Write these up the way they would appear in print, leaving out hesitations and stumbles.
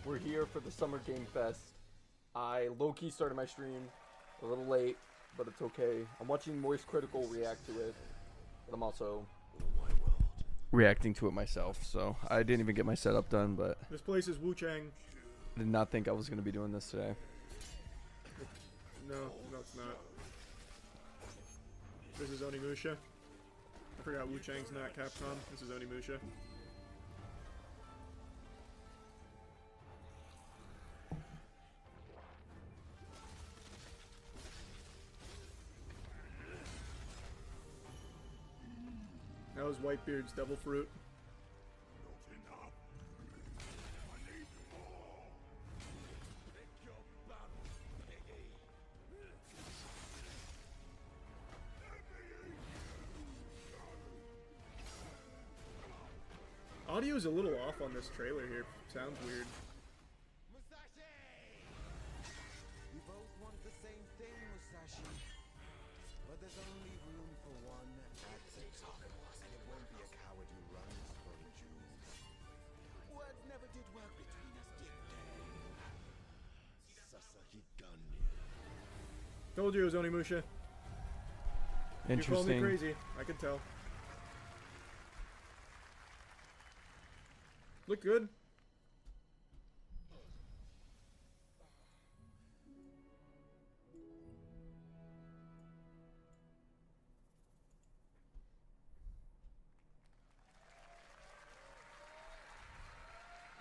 We're here for the Summer Game Fest. I low-key started my stream a little late, but it's okay. I'm watching Moist Critical react to it, but I'm also reacting to it myself, so I didn't even get my setup done, but This place is Wu Chang. I did not think I was going to be doing this today. No, it's not. This is Onimusha. I forgot Wu Chang's not Capcom. This is Onimusha. That was Whitebeard's Devil Fruit. Audio's a little off on this trailer here. Sounds weird. Musashi! We both want the same thing, Musashi. But there's only room for one access. And it won't be a coward who runs from Jews. Words never did work between us, did they? Sasaki Ganya. Told you it was Onimusha. You called me Interesting. crazy. I can tell. Look good.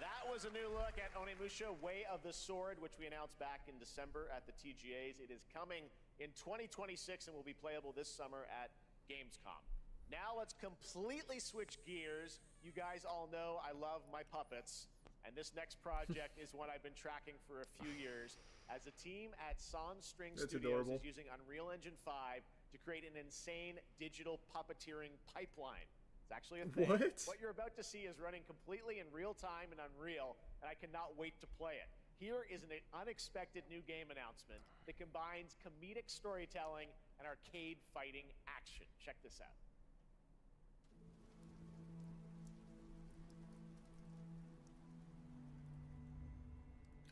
That was a new look at Onimusha Way of the Sword, which we announced back in December at the TGAs. It is coming in 2026 and will be playable this summer at Gamescom. Now let's completely switch gears. You guys all know I love my puppets, and this next project is one I've been tracking for a few years. As a team at Sans String That's Studios adorable. is using Unreal Engine 5 to create an insane digital puppeteering pipeline. It's actually a thing. What? You're about to see is running completely in real time in Unreal, and I cannot wait to play it. Here is an unexpected new game announcement that combines comedic storytelling and arcade fighting action. Check this out.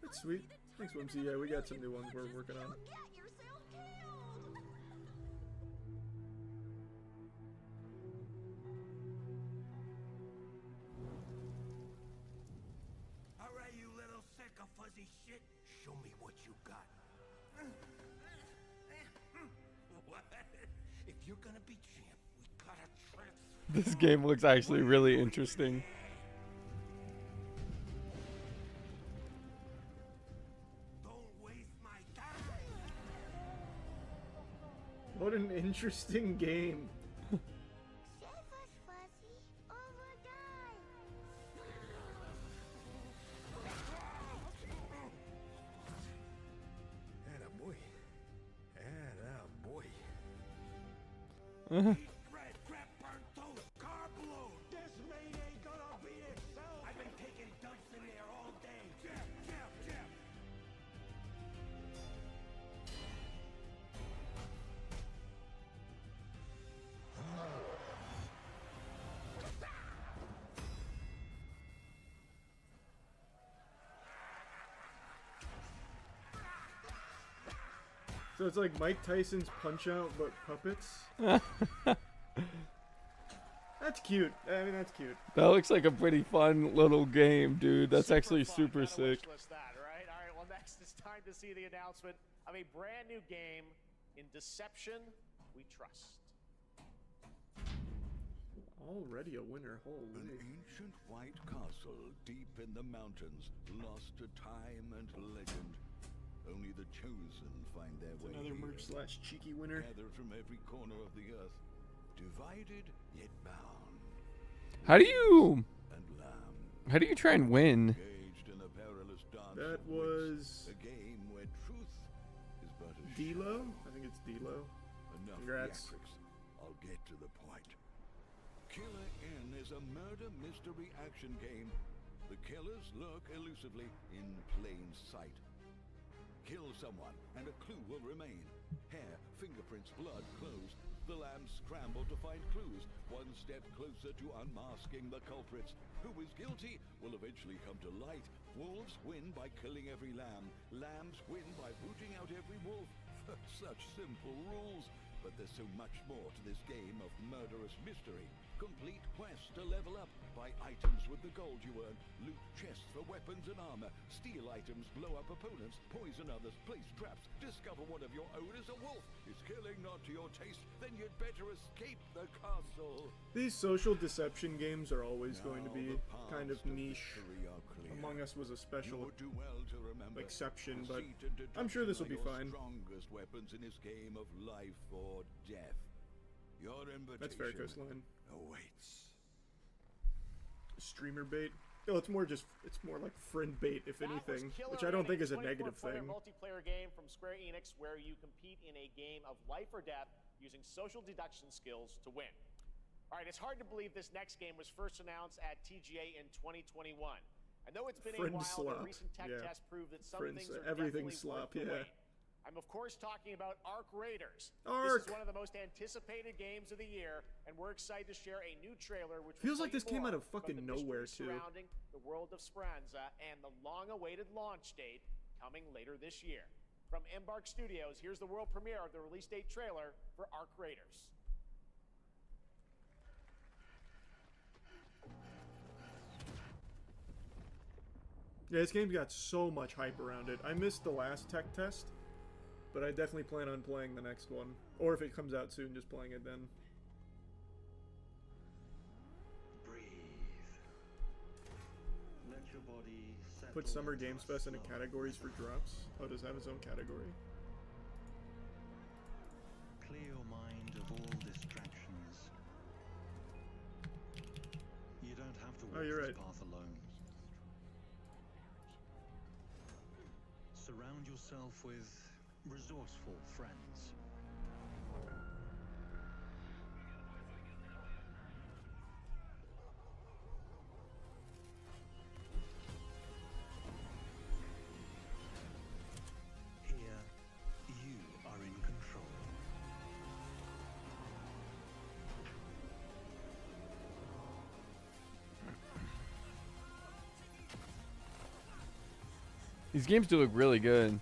That's sweet. Thanks, Whimsy. Yeah, we got some new ones we're working on. Get yourself killed! All right, you little sick of fuzzy shit. Show me what you got. What? If you're gonna be champ, we gotta transfer. This game looks actually really interesting. Don't waste my time. What an interesting game. Save us, Fuzzy, or we'll die! Attaboy. Attaboy. Uh-huh. Bread, crap, burnt toast, carb load. This maid ain't gonna beat itself. I've been taking dumps in there all day. Jeff, Jeff, Jeff. So it's like Mike Tyson's Punch Out, but puppets. That's cute. I mean, that's cute. That looks like a pretty fun little game, dude. That's actually fun. super Gotta sick. wishlist that, right? All right, well, next it's time to see the announcement of a brand new game in Deception We Trust. Already a winner. An Holy. ancient white castle deep in the mountains, lost to time and legend. Only the chosen find their way Another here. merch slash cheeky winner. Gathered from every corner of the earth, divided yet bound. How do you And lamb, try and win? engaged in a perilous dance. That of wits, was a game where truth is but a D-Lo? shadow. I think it's D-Lo. Enough Congrats. theatrics. I'll get to the point. Killer N is a murder mystery action game. The killers lurk elusively in plain sight. Kill someone, and a clue will remain. Hair, fingerprints, blood, clothes. The lambs scramble to find clues, one step closer to unmasking the culprits. Who is guilty will eventually come to light. Wolves win by killing every lamb. Lambs win by rooting out every wolf. Such simple rules. But there's so much more to this game of murderous mystery. Complete quests to level up. Buy items with the gold you earn. Loot chests for weapons and armor. Steal items, blow up opponents, poison others, place traps. Discover one of your own is a wolf. Is killing not to your taste? Then you'd better escape the castle. These social deception games are always going to be Now the kind of paths to niche. victory are clear. Among Us was a special You would do well to remember. exception, but Deceit and I'm sure this will deduction be are fine. your strongest weapons in this game of life or death. Your invitation That's fair, Coastline. awaits. Streamer bait. Oh, it's more like friend bait, if That was anything, Killer which I don't think is a 24 negative player thing. multiplayer game from Square Enix where you compete in a game of life or death using social deduction skills to win. All right, it's hard to believe this next game was first announced at TGA in 2021. I know it's been Friend a while, slop. but recent tech Yeah. tests prove that some Friends, things are everything definitely slop, worth the yeah. wait. I'm of course talking about Ark Raiders. Ark! This is one of the most anticipated games of the year, and we're excited to share a new trailer which will Feels tell like you this came more out of from fucking the nowhere, mystery too. surrounding the world of Speranza and the long-awaited launch date coming later this year. From Embark Studios, here's the world premiere of the release date trailer for Ark Raiders. Yeah, this game's got so much hype around it. I missed the last tech test, but I definitely plan on playing the next one. Or if it comes out soon, just playing it then. Breathe. Let your body settle Put Summer into Games a Fest into slow categories for drops. Oh, does it have its own category? Clear your mind of all distractions. You don't have to walk Oh, you're this right. path alone. Surround yourself with resourceful friends. Here, you are in control. These games do look really good.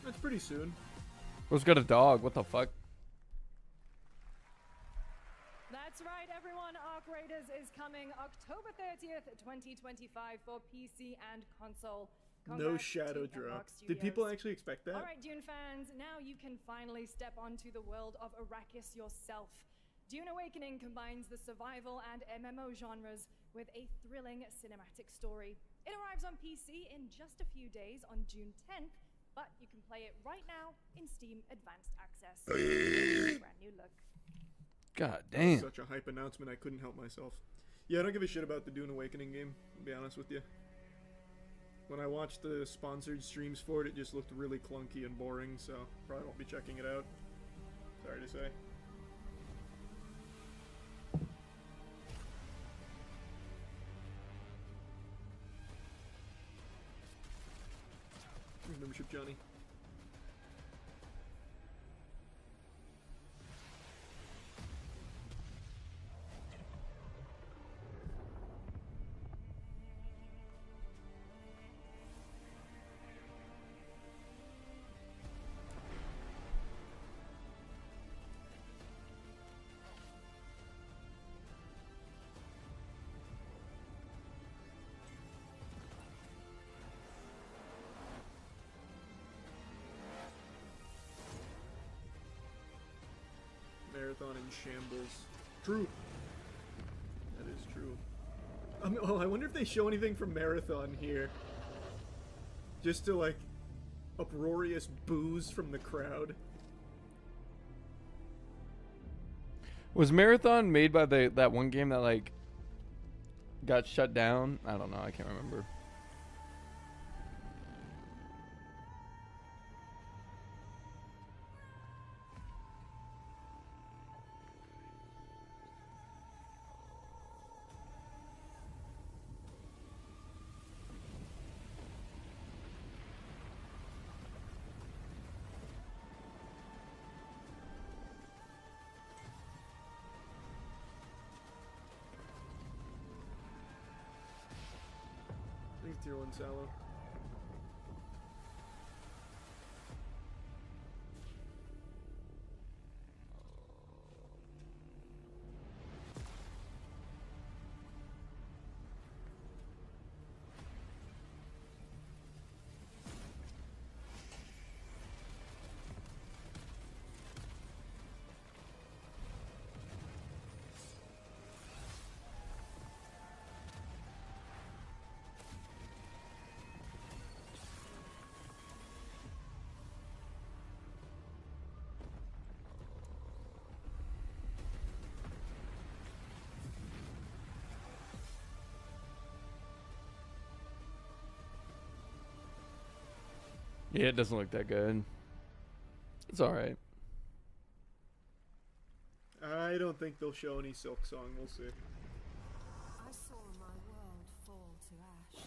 That's pretty soon. Who's got a dog? What the fuck? That's right, everyone. Ark Raiders is coming October 30th, 2025 for PC and console. No Congrats shadow to Embark drop. Did people Studios. actually expect that? All right, Dune fans, now you can finally step onto the world of Arrakis yourself. Dune Awakening combines the survival and MMO genres with a thrilling cinematic story. It arrives on PC in just a few days on June 10th, but you can play it right now in Steam Advanced Access. Brand new look. God damn. Such a hype announcement, I couldn't help myself. Yeah, I don't give a shit about the Dune Awakening game, to be honest with you. When I watched the sponsored streams for it, it just looked really clunky and boring, so probably won't be checking it out. Sorry to say. Membership Johnny. Marathon in shambles. True. That is true. Oh, I wonder if they show anything from Marathon here. Just to, like, uproarious boos from the crowd. Was Marathon made by that one game that like got shut down? I don't know. I can't remember. I think tier 1 Sallow. Yeah, it doesn't look that good. It's alright. I don't think they'll show any Silk Song. We'll see. I saw my world fall to ash,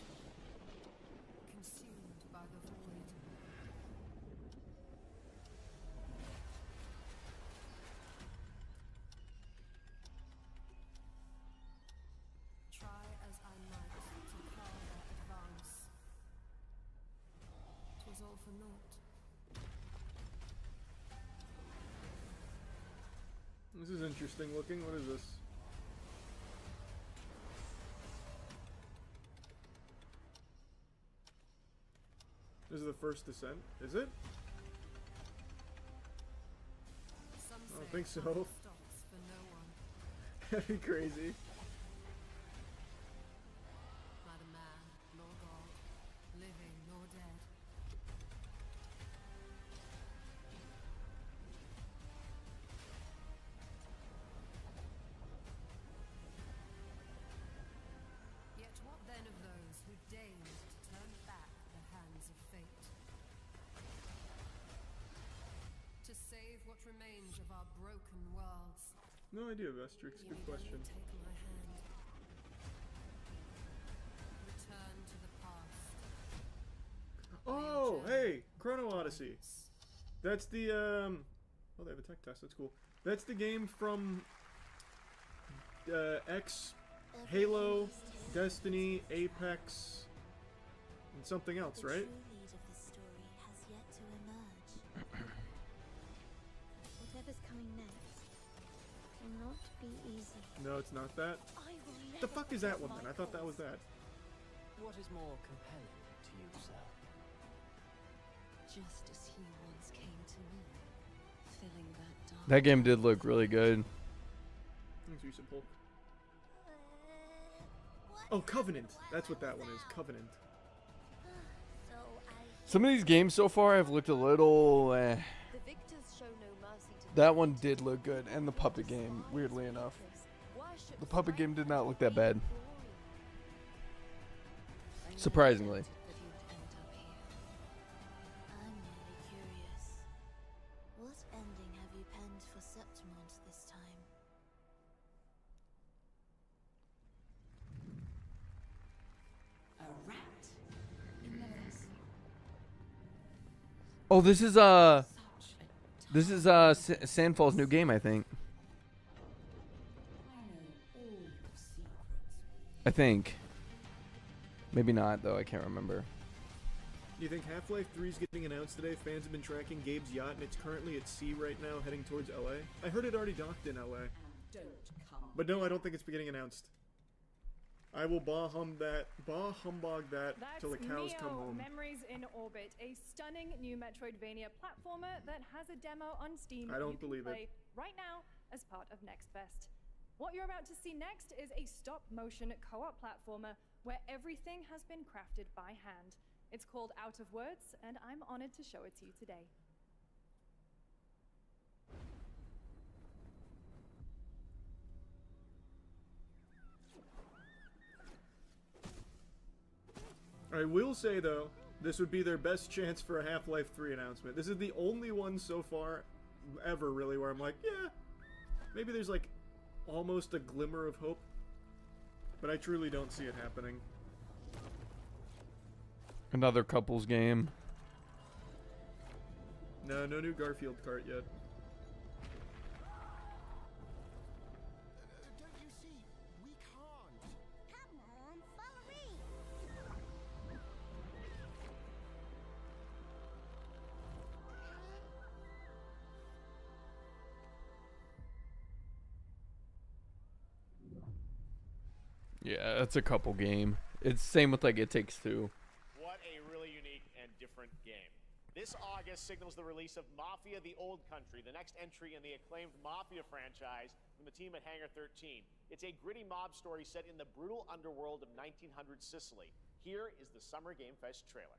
consumed by the void. Try as I might to quell their advance. 'Twas all for naught. This is interesting looking. What is this? This is the first descent, is it? Some I don't say think so. time stops for no one. That'd be crazy. Neither man nor god, living nor dead. Yet what then of those who deigned to turn back the hands of fate? To save what remains of our broken worlds. No idea, Vestrix. Good question. Take my hand. Return to the past. Oh, hey! Chrono Odyssey. That's the, oh, they have a tech test. That's cool. That's the game from X, Halo, Destiny, Apex, and something else, The right? true lead of the story has yet to emerge. Whatever's coming next will not be easy. No, it's not that. I will The never fuck is that one forget then? my I thought that was cause. that. What is more compelling to you, sir? Just as he once came to me, filling that dark. That game did look really good. Thanks, Yusuf Hulk. What Oh, Covenant. That's what that one is. Covenant. So I Some of these games so far have looked a little. the victors show no mercy to That one did look good, and the puppet game, weirdly enough. The puppet game did not look that bad. Surprisingly. I'm merely curious. What ending have you penned for Septimont this time? A rat in the vessel. Oh, this is Sandfall's new game, I think. I know all your secrets. I think. Maybe not, though. I can't remember. Do you think Half-Life 3 is getting announced today? Fans have been tracking Gabe's yacht, and it's currently at sea right now, heading towards LA. I heard it already docked in LA. Don't come. But no, I don't think it's getting announced. I will humbug that That's till the cows come Neo home. Memories in Orbit, a stunning new Metroidvania platformer that has a demo on Steam I that don't you can believe play it. right now as part of Next Fest. What you're about to see next is a stop-motion co-op platformer where everything has been crafted by hand. It's called Out of Words, and I'm honored to show it to you today. I will say, though, this would be their best chance for a Half-Life 3 announcement. This is the only one so far, ever, really, where I'm like, yeah, maybe there's, like, almost a glimmer of hope. But I truly don't see it happening. Another couples game. No new Garfield cart yet. Don't you see? We can't. Come on, follow me. Yeah, that's a couple game. It's same with like It Takes Two. What a really unique and different game. This August signals the release of Mafia: The Old Country, the next entry in the acclaimed Mafia franchise from the team at Hangar 13. It's a gritty mob story set in the brutal underworld of 1900 Sicily. Here is the Summer Game Fest trailer.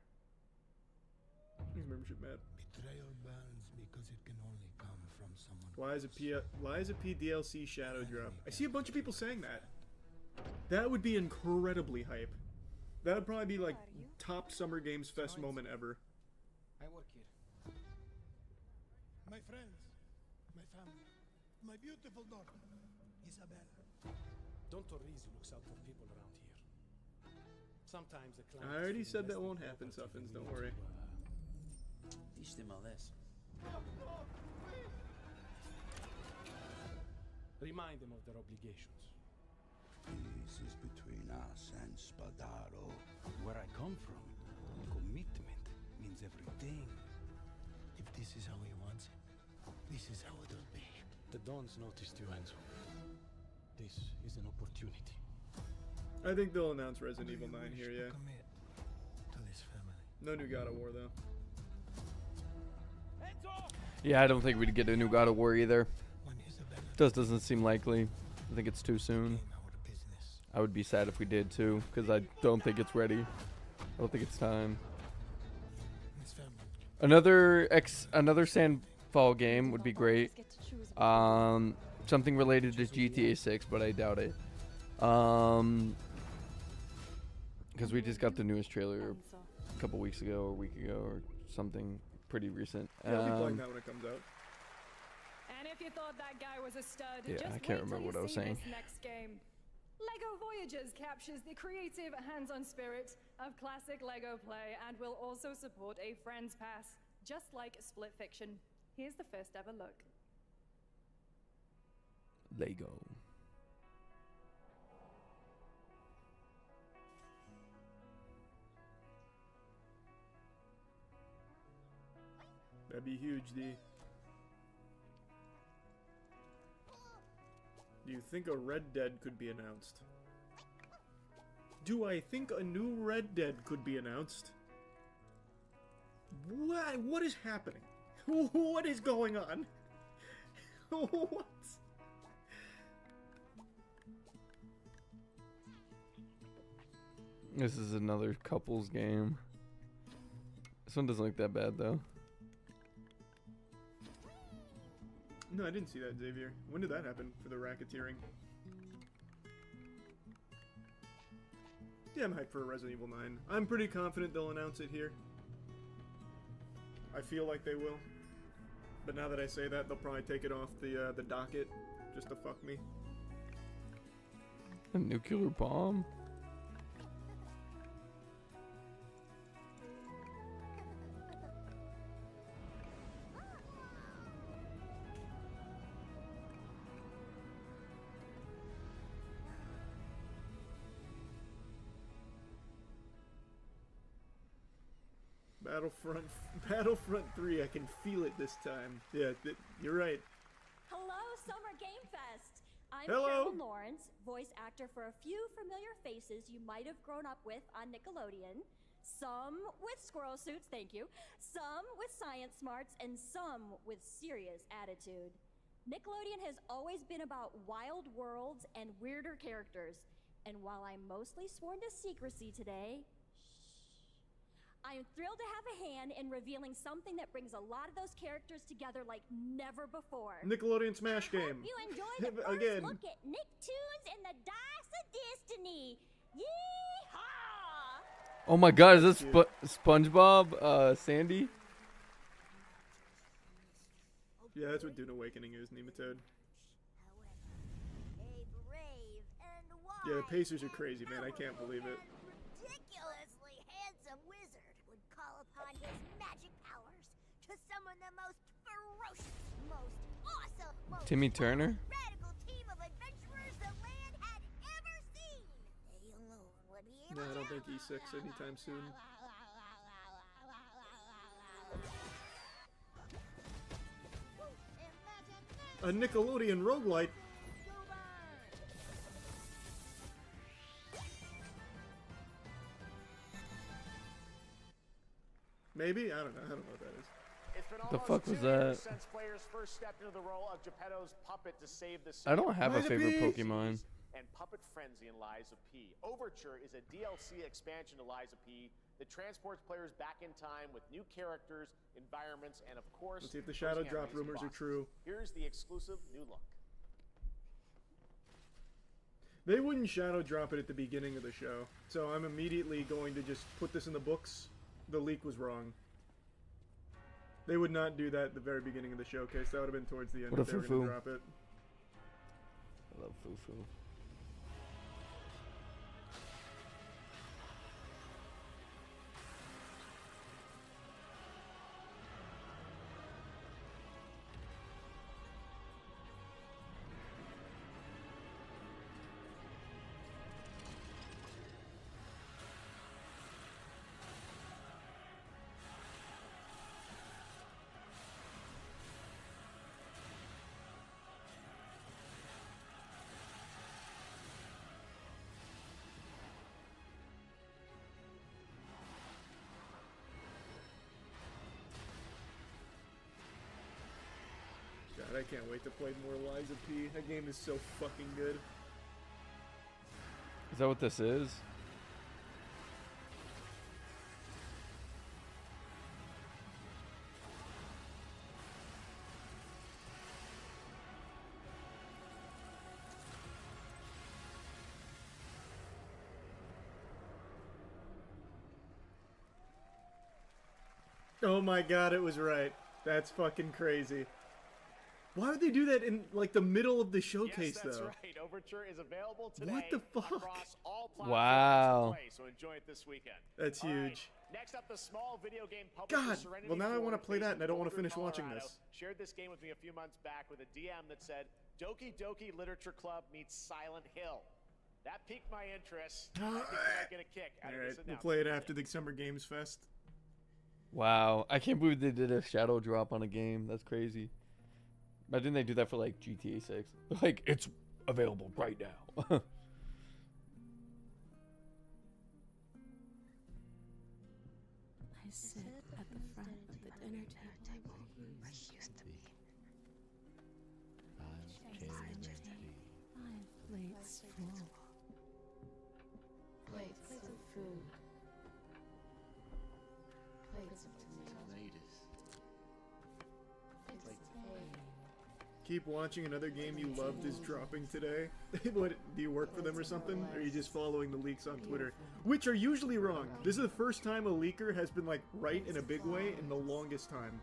He's membership mad. Betrayal burns because it can only come from someone. Lies of P DLC Shadow Drop. I see a bunch of people saying that. That would be incredibly hype. That would probably be like top Summer Games Fest moment ever. I work here. My friends, my family, my beautiful daughter, Isabella. Don Torrizi looks out for people around here. Sometimes the I already said that won't happen, Suffins, don't worry. Teach them a lesson. Remind them of their obligations. Peace is between us and Spadaro. Where I come from, commitment means everything. If this is how he wants it, this is how it'll be. The Dons noticed you, Enzo. This is an opportunity. I think they'll announce Resident Evil 9 here, yeah. Commit to this family. No new God of War, though. Yeah, I don't think we'd get a new God of War either. When Isabella Just doesn't seem likely. I think it's too soon. came out of business, I would be sad if we did too, because I don't think it's ready. I don't think it's time. his family. Another Sandfall game would be great. Something related to GTA 6, but I doubt it. Because we just got the newest trailer a couple weeks ago or a week ago or something pretty recent. Yeah, I'll be playing that when it comes out. And if you thought that guy was a stud, Yeah, just I can't wait till remember you what I was see saying. this next game. LEGO Voyagers captures the creative, hands-on spirit of classic LEGO play and will also support a Friends Pass, just like Split Fiction. Here's the first ever look. Lego. That'd be huge, D. Do you think a Red Dead could be announced? Do I think a new Red Dead could be announced? What is happening? What is going on? What? This is another couples game. This one doesn't look that bad though. No, I didn't see that, Xavier. When did that happen for the racketeering? Yeah, I'm hyped for Resident Evil 9. I'm pretty confident they'll announce it here. I feel like they will. But now that I say that, they'll probably take it off the docket just to fuck me. A nuclear bomb? Battlefront 3, I can feel it this time. Yeah, you're right. Hello, Summer Game Fest! I'm Hello. Carolyn Lawrence, voice actor for a few familiar faces you might have grown up with on Nickelodeon. Some with squirrel suits, thank you. Some with science smarts, and some with serious attitude. Nickelodeon has always been about wild worlds and weirder characters. And while I'm mostly sworn to secrecy today, I am thrilled to have a hand in revealing something that brings a lot of those characters together like never before. Nickelodeon Smash game. You enjoyed the first Again. look at Nicktoons and the Dice of Destiny. Yeehaw! Oh my God, is this SpongeBob? Sandy? Yeah, that's what Dune Awakening is, Nematode. Yeah, the Pacers are crazy, man. I can't believe it. Ridiculously handsome wizard would call upon his magic powers to summon the most ferocious, most awesome, most Timmy Turner? radical team of adventurers the land had ever seen. They alone would be able No, I don't think E6 anytime soon. A Nickelodeon roguelite? Maybe? I don't know. I don't know what that is. It's been What the almost fuck 2 was years that? since players first stepped into the role of Geppetto's puppet to save the I don't city. have a favorite Pokemon. And Puppet Frenzy in Lies of P. Overture is a DLC expansion to Lies of P that transports players back in time with new characters, environments, and of course, Let's see if the Shadow those Drop enemies and rumors are bosses. true. Here's the exclusive new look. They wouldn't Shadow Drop it at the beginning of the show, so I'm immediately going to just put this in the books. The leak was wrong. They would not do that at the very beginning of the showcase. That would have been towards the end What a if they were going foo-foo. to drop it. I love Fufu. God, I can't wait to play more Lies of P. That game is so fucking good. Is that what this is? Oh my god, it was right. That's fucking crazy. Why would they do that in like the middle of the showcase Yes, that's though? right. Overture is available today. What the fuck? Across all platforms Wow. to play, so enjoy it this weekend. That's All right, huge. next up, the small video game publisher God, Serenity well now I want to Forge, play based that in and I don't want to Boulder, finish watching Colorado, this. shared this game with me a few months back with a DM that said, Doki Doki Literature Club meets Silent Hill. That piqued my interest. I think I might get a kick out of Alright, this we'll announcement. play it after the Summer Games Fest. Wow, I can't believe they did a shadow drop on a game. That's crazy. Imagine they do that for like GTA 6. Like, it's available right now. I sit at the front of the dinner table where he used to be. Five plates full. Plates of food. Plates of tomatoes. Plates of hay. Keep watching. Another game you loved is dropping today. What, do you work for them or something? Or are you just following the leaks on Twitter? Which are usually wrong. This is the first time a leaker has been like right in a big way in the longest time.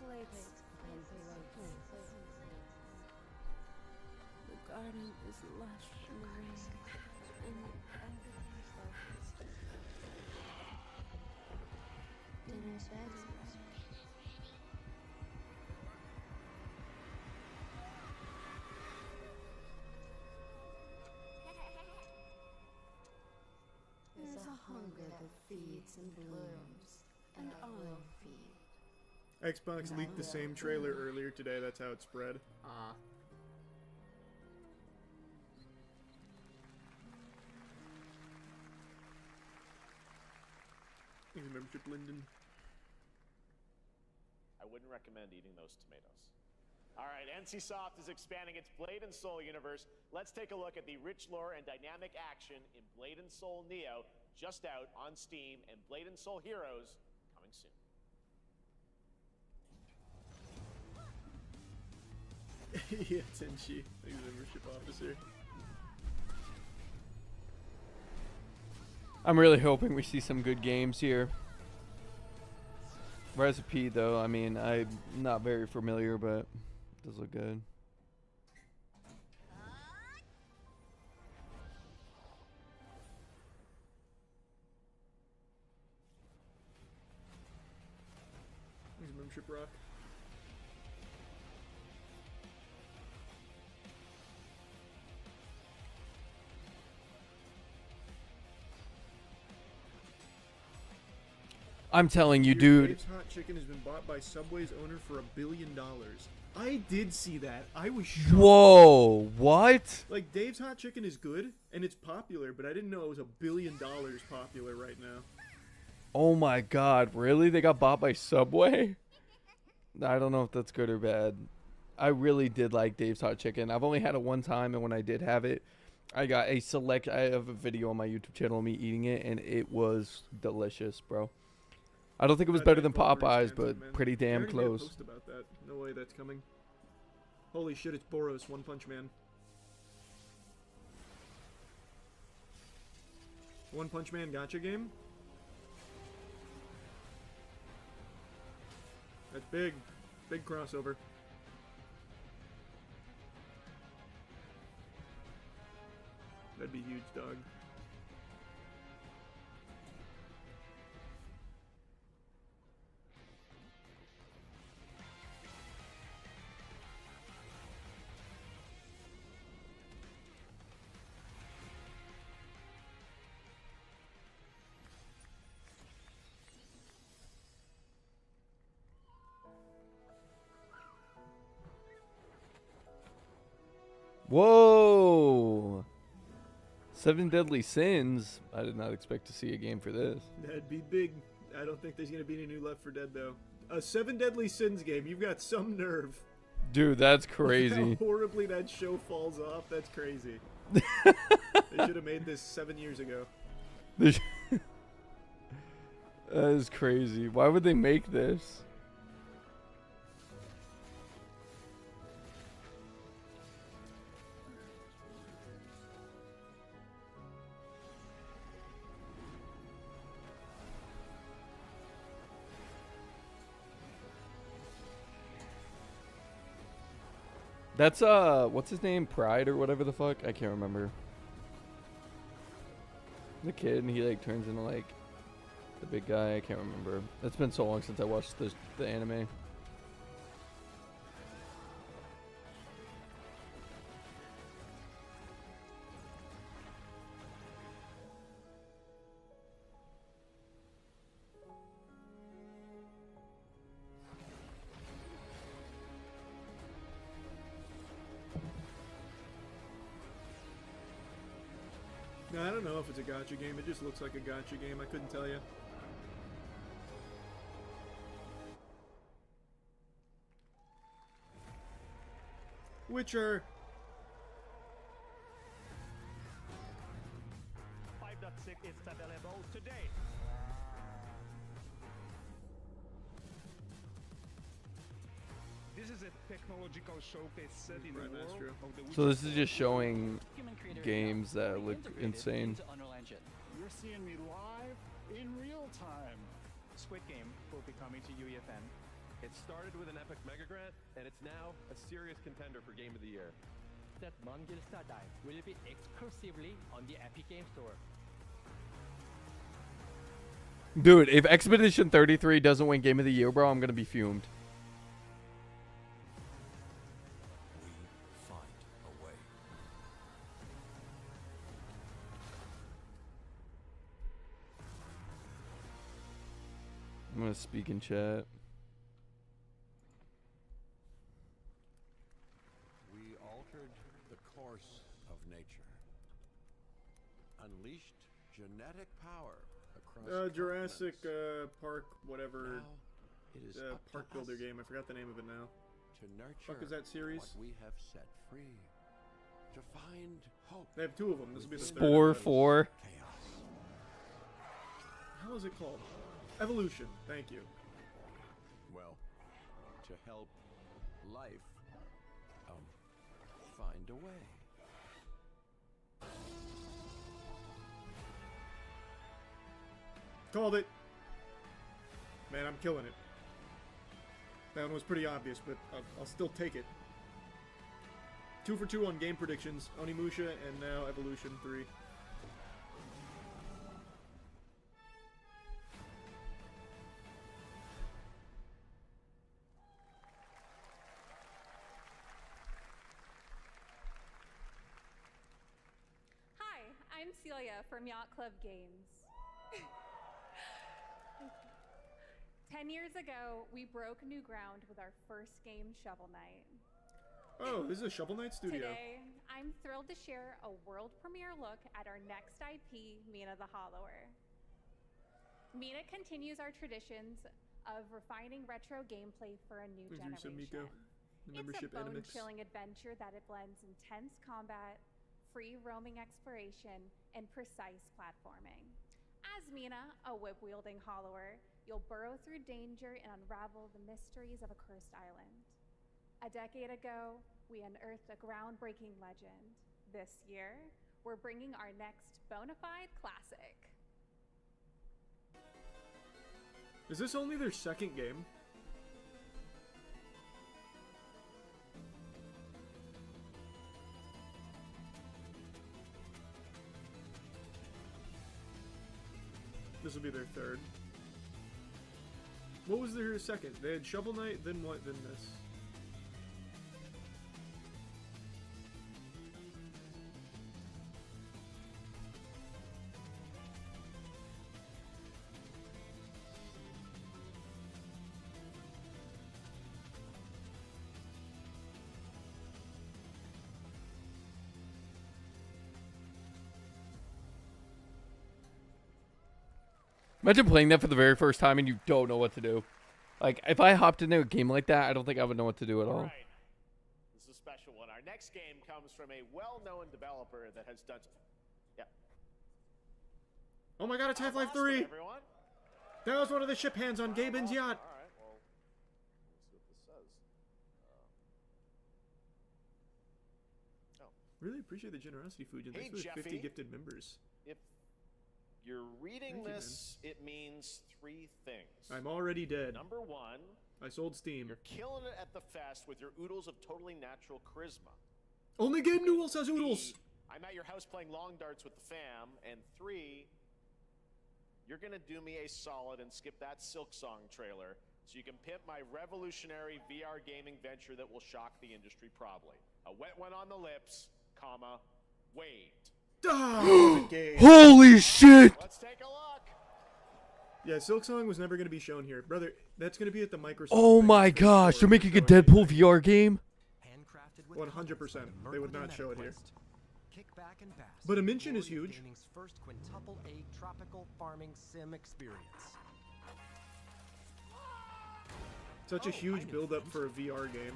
Plates and plates. The garden is lush in the rain, and everything's focused. Dinner's ready. There's a hunger that feeds and blooms, and I feed. Xbox leaked the same trailer earlier today. That's how it spread. Thanks for membership, Lyndon. I wouldn't recommend eating those tomatoes. All right, NCSoft is expanding its Blade and Soul universe. Let's take a look at the rich lore and dynamic action in Blade and Soul Neo, just out on Steam, and Blade and Soul Heroes coming soon. Yeah, Tenchi. Thanks, membership officer. I'm really hoping we see some good games here. Recipe, though, I mean, I'm not very familiar, but it does look good. Here's a membership rock. I'm telling you, dude. Dave's Hot Chicken has been bought by Subway's owner for $1 billion. I did see that. I was shocked. Whoa, what? Like, Dave's Hot Chicken is good, and it's popular, but I didn't know it was $1 billion popular right now. Oh my god, really? They got bought by Subway? I don't know if that's good or bad. I really did like Dave's Hot Chicken. I've only had it one time, and when I did have it, I got a select... I have a video on my YouTube channel of me eating it, and it was delicious, bro. I don't think it was better than Popeyes, but man. pretty damn They already made a close. post about that. No way that's coming. Holy shit, it's Boros, One Punch Man. One Punch Man gacha game? That's big. Big crossover. That'd be huge, dog. Whoa! Seven Deadly Sins. I did not expect to see a game for this. That'd be big. I don't think there's gonna be any new Left 4 Dead though. A Seven Deadly Sins game. You've got some nerve. Dude, that's How crazy. horribly that show falls off. That's crazy. They should have made this 7 years ago. That is crazy. Why would they make this? That's what's his name? Pride or whatever the fuck? I can't remember. The kid, and he like turns into like the big guy. I can't remember. It's been so long since I watched the anime. No, I don't know if it's a gacha game. It just looks like a gacha game. I couldn't tell you. Witcher. 5.6 is available today. This is a technological showcase set in the world of the So this is just showing games that look insane. You're seeing me live in real time. Squid Game will be coming to UEFN. It started with an epic mega grant, and it's now a serious contender for Game of the Year. That Mongil Star Dive will be exclusively on the Epic Game Store. Dude, if Expedition 33 doesn't win Game of the Year, bro, I'm gonna be fumed. I'm gonna speak in chat. We altered the course of nature, unleashed genetic power across Jurassic Park, whatever. Now it is up to Park Builder us game. I forgot the name of it now. to nurture Fuck is that series? what we have set free, to find hope. They have two of them. This will be the third. Spore episode. 4. How is it called? Evolution. Thank you. Well, to help life find a way. Called it. Man, I'm killing it. That one was pretty obvious, but I'll still take it. 2 for 2 on game predictions. Onimusha and now Evolution 3. Hi, I'm Celia from Yacht Club Games. 10 years ago, we broke new ground with our first game, Shovel Knight. Oh, this is a Shovel Knight studio. Today, I'm thrilled to share a world premiere look at our next IP, Mina the Hollower. Mina continues our traditions of refining retro gameplay for a new Producer generation. Miko, the membership It's a Animix. bone-chilling adventure that it blends intense combat, free roaming exploration, and precise platforming. As Mina, a whip-wielding hollower, you'll burrow through danger and unravel the mysteries of a cursed island. A decade ago, we unearthed a groundbreaking legend. This year, we're bringing our next bona fide classic. Is this only their second game? This will be their third. What was their second? They had Shovel Knight, then what, then this? Imagine playing that for the very first time and you don't know what to do. Like, if I hopped into a game like that, I don't think I would know what to do at all. Right. This is a special one. Our next game comes from a well-known developer that has done... Yeah. Oh my god, it's Half-Life Awesome, 3! everyone. That was one of the ship hands on Gaben's yacht! Alright, well, let's see what this says. Really appreciate the generosity, Fujin. Hey, Thanks for the 50 Jeffy. gifted members. If you're reading Thank you, this, it means 3 things. I'm already dead. Number 1, I sold Steam. you're killing it at the fest with your oodles of totally natural charisma. Only Game Newell has oodles! I'm at your house playing long darts with the fam. And 3, you're gonna do me a solid and skip that Silk Song trailer so you can pimp my revolutionary VR gaming venture that will shock the industry probably. A wet one on the lips, comma, wait. Holy shit! Let's take a look. Yeah, Silk Song was never going to be shown here. Brother, that's going to be at the Microsoft. Oh my gosh, they're making a Deadpool VR game? 100%. They would not show it here. Kick back and bask. But a mention is huge. Gaming's first quintuple A tropical farming sim experience. Such a huge build-up for a VR game.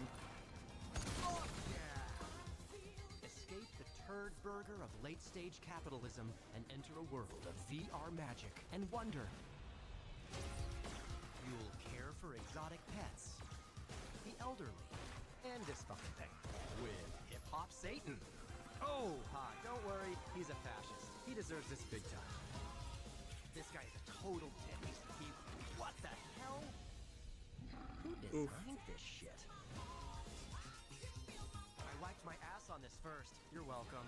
Escape the turd burger of late-stage capitalism and enter a world of VR magic and wonder. You'll care for exotic pets, the elderly, and this fucking thing with hip-hop Satan. Oh, hi, don't worry, he's a fascist. He deserves this big time. This guy is a total dick. What the hell? Who designed this shit? I wiped my ass on this first. You're welcome.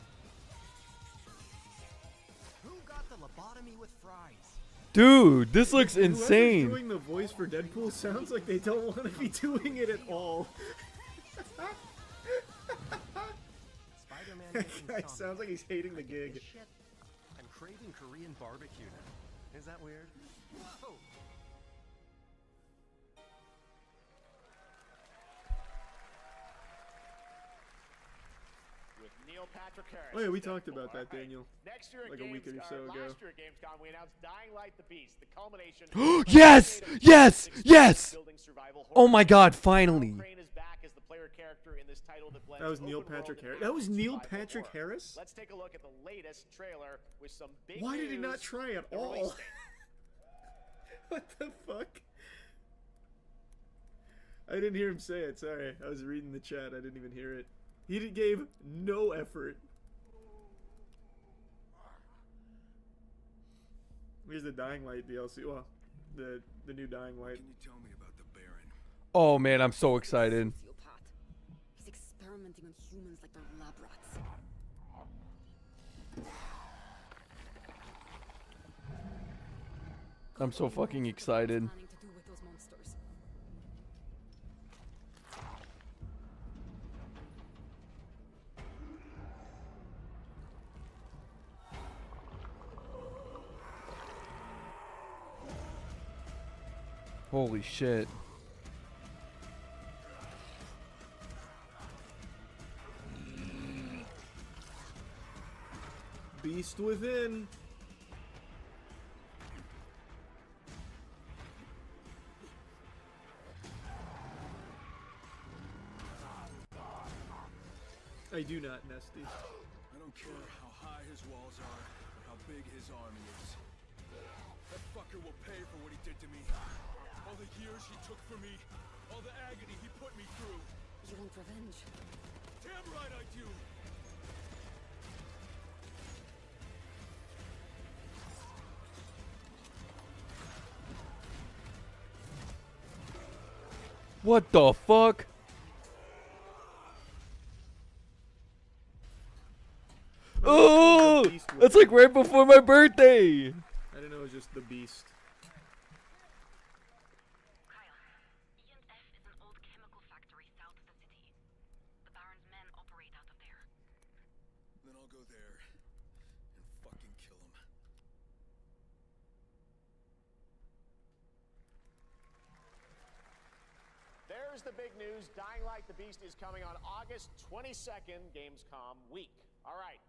Who got the lobotomy with fries? Dude, this looks Whoever's insane. doing the voice for Deadpool sounds like they don't want to be doing it at all. That guy sounds like he's hating the gig. I'm craving Korean barbecue now. Is that weird? Whoa. With Neil Patrick Harris. Oh yeah, we talked about that, Daniel. Next year at like a week or so ago. Last year at Gamescom, we announced Dying Light: The Beast, the culmination. Yes! Yes! Yes! Oh my god, finally. Crane is back as the player character in this title that blends That was Neil open world Patrick and Harris. That was action Neil survival Patrick horror. Harris? Let's take a look at the latest trailer with some big Why did he not news. try at The release all? date. What the fuck? I didn't hear him say it, sorry. I was reading the chat, I didn't even hear it. He gave no effort. Here's the Dying Light DLC. Well, the new Dying Light. Can you tell me about the Baron? Oh man, I'm so excited. He's experimenting on humans like they're lab rats. I'm so fucking excited. Planning to do with those monsters. Holy shit. Beast within. I do not, Nesty. I don't care how high his walls are or how big his army is. That fucker will pay for what he did to me. All the years he took from me. All the agony he put me through. You want revenge? Damn right I do! What the fuck? Oh, that's like right before my birthday. I didn't know it was just the Beast. Then I'll go there and fucking kill him. There's the big news. Dying Light the Beast is coming on August 22nd, Gamescom week. All right.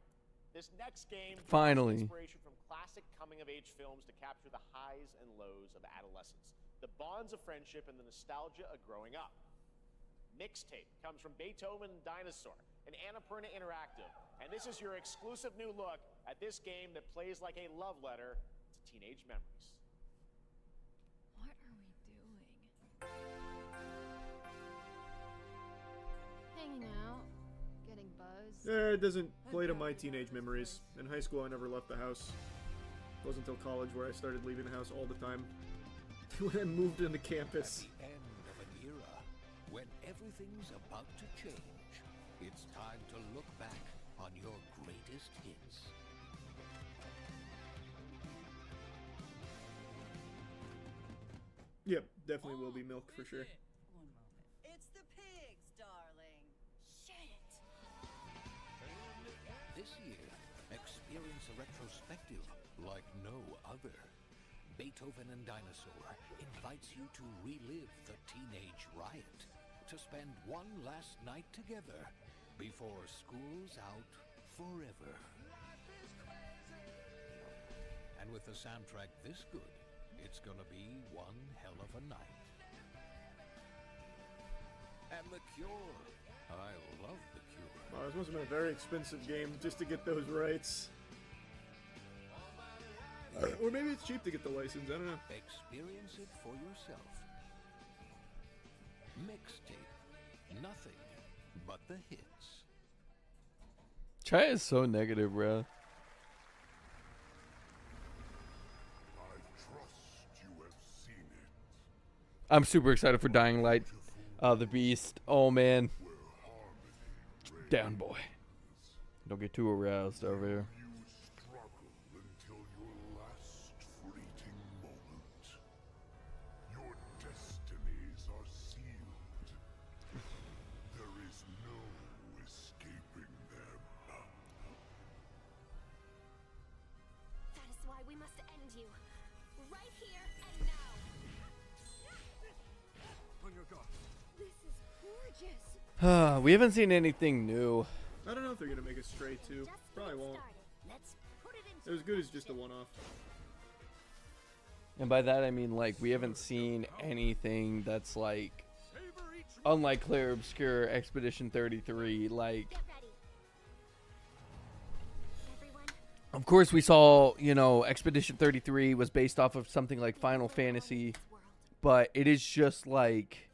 This next game Finally. draws inspiration from classic coming-of-age films to capture the highs and lows of adolescence, the bonds of friendship, and the nostalgia of growing up. Mixtape comes from Beethoven and Dinosaur, an Annapurna Interactive, and this is your exclusive new look at this game that plays like a love letter to teenage memories. What are we doing? Hanging out, getting buzzed. It doesn't play to my teenage memories. In high school, I never left the house. It wasn't until college where I started leaving the house all the time. When I moved into campus. At the end of an era, when everything's about to change, it's time to look back on your greatest hits. Yep, definitely will be milk for sure. It's the pigs, darling. Shit. This year, experience a retrospective like no other. Beethoven and Dinosaur invites you to relive the teenage riot, to spend one last night together before school's out forever. And with the soundtrack this good, it's gonna be one hell of a night. And The Cure. I love The Cure. Wow, this must have been a very expensive game just to get those rights. Or maybe it's cheap to get the license, I don't know. Experience it for yourself. Mixtape. Nothing but the hits. Chat is so negative, bro. I'm super excited for Dying Light. The Beast. Oh man. Down, boy. Don't get too aroused over here. That is why we must end you. Right here and now. On your guard. This is gorgeous. We haven't seen anything new. I don't know if they're gonna make a Stray 2. Probably won't. Let's put it It was good as just a one-off. And by that I mean like we haven't seen anything that's like, unlike Clear Obscure Expedition 33, like, of course we saw, you know, Expedition 33 was based off of something like Final Fantasy, but it is just like,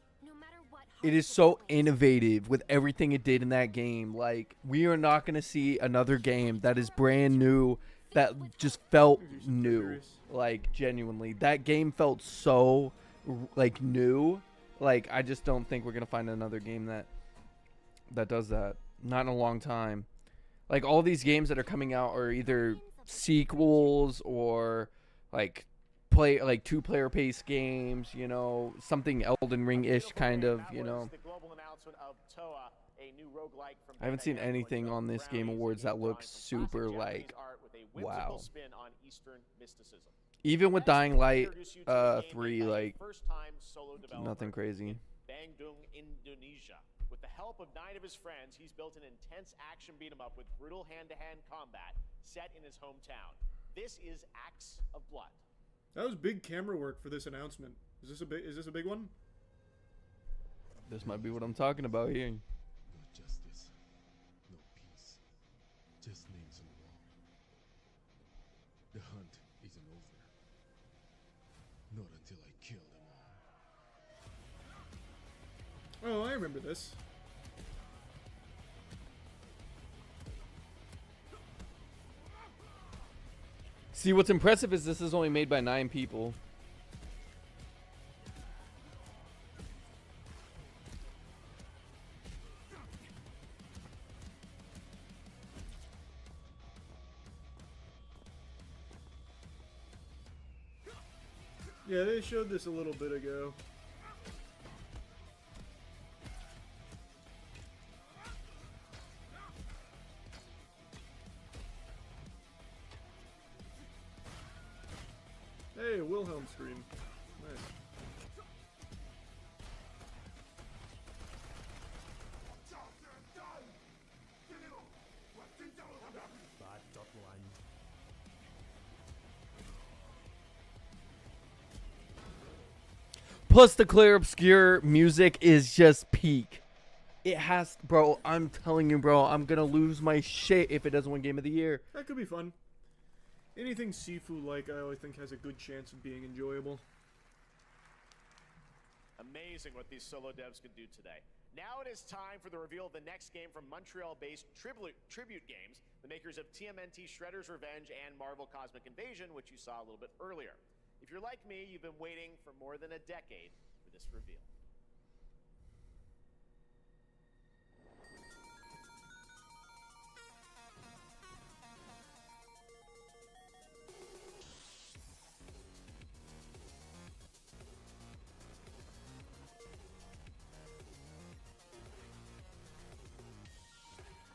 it is so innovative with everything it did in that game. Like, we are not going to see another game that is brand new that just felt new. Like, genuinely. That game felt so, like, new. Like, I just don't think we're going to find another game that does that. Not in a long time. Like, all these games that are coming out are either sequels or, like, two-player pace games, you know, something Elden Ring-ish kind of, you know. I haven't seen anything on this Game Awards that looks super, like, wow. Even with Dying Light 3, like, nothing crazy. Bandung, Indonesia. With the help of 9 of his friends, he's built an intense action beat-em-up with brutal hand-to-hand combat set in his hometown. This is Axe of Blood. That was big camera work for this announcement. Is this a big one? This might be what I'm talking about here. No justice, no peace, just names on the wall. The hunt isn't over. Not until I kill them all. Oh, I remember this. See, what's impressive is this is only made by 9 people. Yeah, they showed this a little bit ago. Hey, Wilhelm stream. Nice. Plus, the Clear Obscure music is just peak. It has, bro, I'm telling you, bro, I'm gonna lose my shit if it doesn't win Game of the Year. That could be fun. Anything Sifu-like, I always think has a good chance of being enjoyable. Amazing what these solo devs can do today. Now it is time for the reveal of the next game from Montreal-based Tribute Games, the makers of TMNT Shredder's Revenge and Marvel Cosmic Invasion, which you saw a little bit earlier. If you're like me, you've been waiting for more than a decade for this reveal.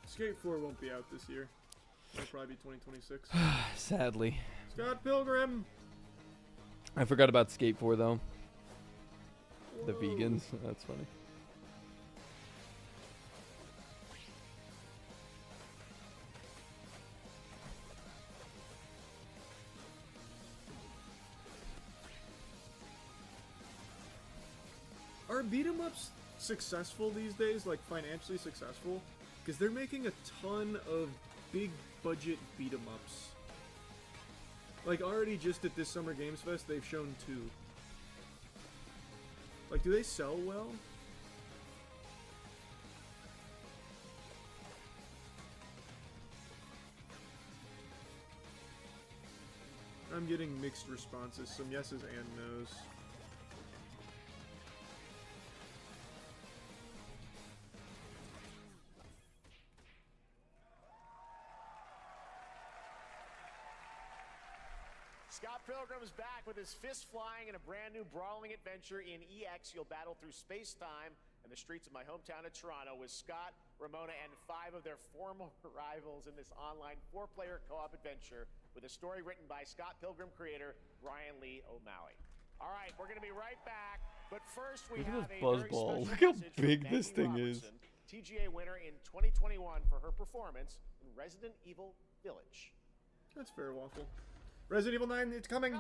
Skate 4 won't be out this year. It'll probably be 2026. Sadly. Scott Pilgrim! I forgot about Skate 4, though. The vegans. That's funny. Are beat-em-ups successful these days? Like, financially successful? Because they're making a ton of big-budget beat-em-ups. Like, already just at this Summer Games Fest, they've shown 2. Like, do they sell well? I'm getting mixed responses, some yeses and nos. Scott Pilgrim is back with his fists flying in a brand new brawling adventure in EX. You'll battle through space-time and the streets of my hometown of Toronto with Scott, Ramona, and 5 of their former rivals in this online 4-player co-op adventure with a story written by Scott Pilgrim creator Brian Lee O'Malley. All right, we're going to be right back, but first we have a very special Look how message big from this Maggie thing is. Robertson, TGA winner in 2021 for her performance in Resident Evil Village. That's fair, Waffle. Resident Evil 9, it's coming!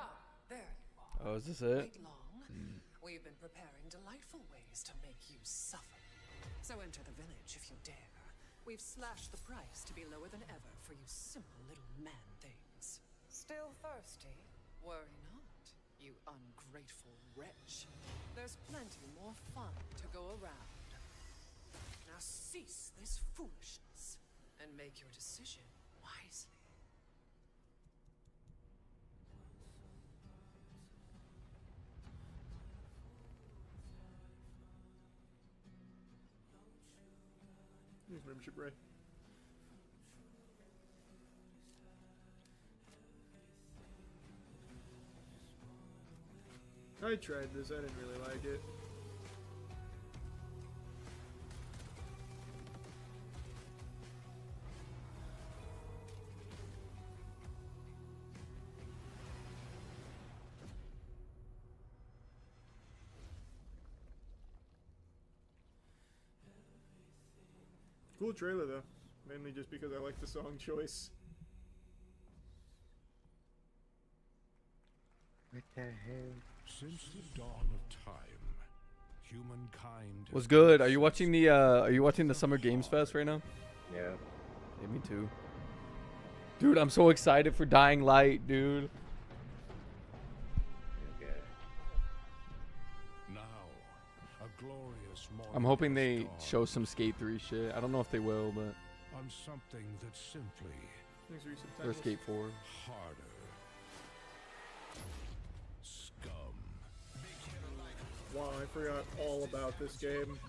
There. Oh, is this it? Wait long. We've been preparing delightful ways to make you suffer. So enter the village if you dare. We've slashed the price to be lower than ever for you simple little man things. Still thirsty? Worry not, you ungrateful wretch. There's plenty more fun to go around. Now cease this foolishness and make your decision wisely. Here's membership Ray. I tried this, I didn't really like it. Cool trailer though, mainly just because I like the song choice. What the hell? Since the dawn of time, humankind. What's good? Are you watching the Summer Games Fest right now? Yeah. Yeah, me too. Dude, I'm so excited for Dying Light, dude. Okay. Now, a glorious morning I'm hoping they has dawned show some Skate 3 shit. I don't know if they will, but on something that simply Thanks for your or subtitles. Skate 4. harder. Scum. Wow, I forgot all about this game.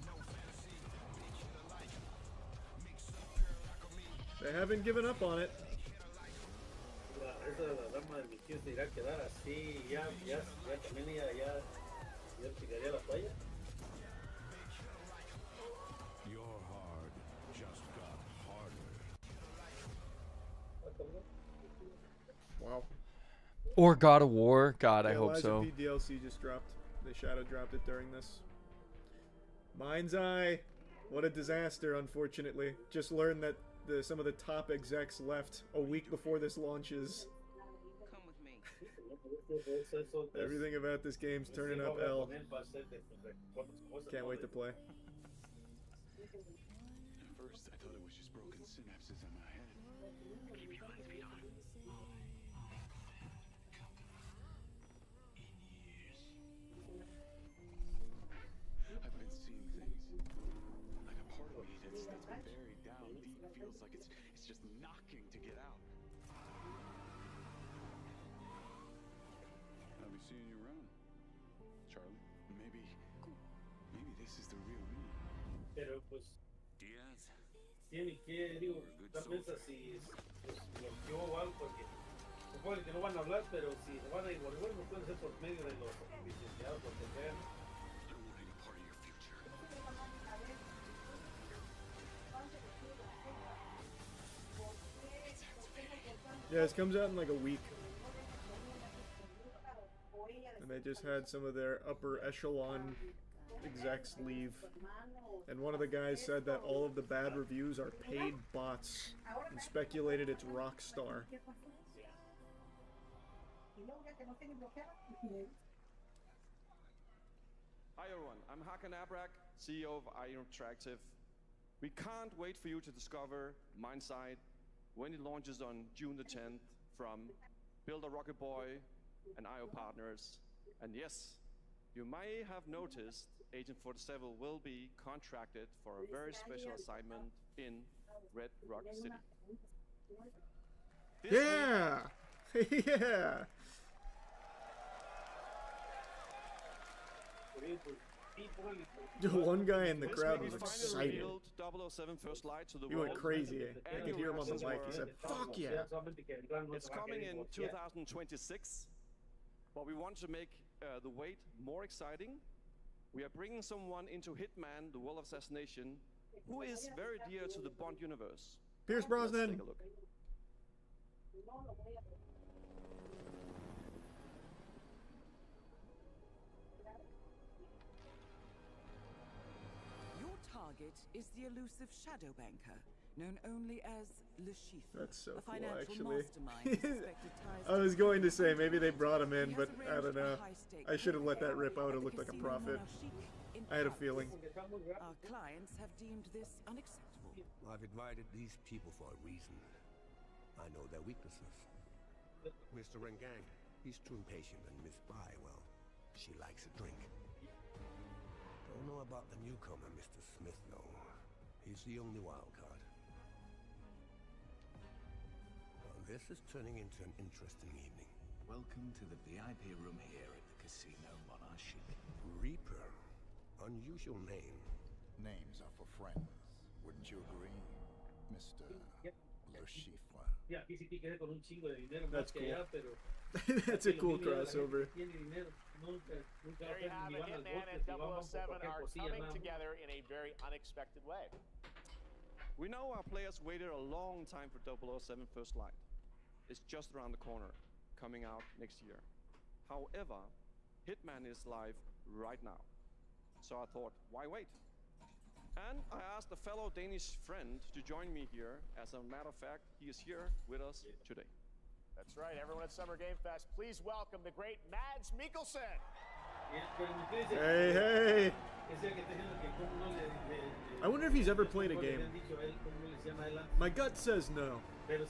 They haven't given up on it. Esa la dama de mi tío se irá a quedar así, ya también ella ya tiraría la toalla. Your hard just got harder. Wow. Or God of War. God, I Yeah, hope Lies so. of P DLC just dropped. They shadow dropped it during this. Mind's Eye. What a disaster, unfortunately. Just learned that some of the top execs left a week before this launches. Come with me. Everything about this game's turning up L. Can't wait to play. At first, I thought it was just broken synapses in my head. Keep your eyes peeled on. I've been seeing things. Like a part of me that's been buried down deep feels like it's just knocking to get out. I'll be seeing you around, Charlie. Maybe this is the real me. Pero pues Diaz. tiene que, digo, tal vez si bloqueó o algo, porque supongo que no van a hablar, pero si se van a igual no puede ser por medio de los licenciados, lo que sean. I don't want any part of your future. Yeah, this comes out in like a week. And they just had some of their upper echelon execs leave. And one of the guys said that all of the bad reviews are paid bots and speculated it's Rockstar. Hi everyone, I'm Hakan Abrak, CEO of IO Interactive. We can't wait for you to discover Mindside when it launches on June the 10th from Builder Rocket Boy and IO partners. And yes, you may have noticed Agent 47 will be contracted for a very special assignment in Red Rock City. This Yeah! Yeah! The one guy in the crowd was excited. 007 First Light to the He went world. crazy. I And could hear him on the the mic. He said, "Fuck yeah!" It's coming in 2026, but we want to make the wait more exciting. We are bringing someone into Hitman, the World of Assassination, who is very dear to the Bond universe. Pierce Let's Brosnan. take a look. Your target is the elusive Shadow Banker, known only as Le Chiffre. That's so a cool, financial actually. mastermind with suspected ties I to was going to say, maybe they brought him in, He but has I don't arranged a know. high-stake I should have let that party rip out. at It the looked like a Casino profit. Monarchique in I had a Paris. feeling. Our clients have deemed this unacceptable. I've invited these people for a reason. I know their weaknesses. Mr. Rengang, he's too impatient, and Miss Bai, well, she likes a drink. Don't know about the newcomer, Mr. Smith, though. He's the only wild card. Well, this is turning into an interesting evening. Welcome to the VIP room here at the Casino Monarchique. Reaper. Unusual name. Names are for friends. Wouldn't you agree? Mr. Leshifra. Y aquí sí quedé con un chingo de dinero That's más que cool. allá, pero That's a cool crossover. tiene dinero, nunca There you have it. Hitman and 007 are coming together in a very unexpected way. We know our players waited a long time for 007 First Light. It's just around the corner, coming out next year. However, Hitman is live right now. So I thought, why wait? And I asked a fellow Danish friend to join me here. As a matter of fact, he is here with us today. That's right, everyone at Summer Game Fest, please welcome the great Mads Mikkelsen. Hey, hey! I wonder if he's ever played a game. My gut says no. Thank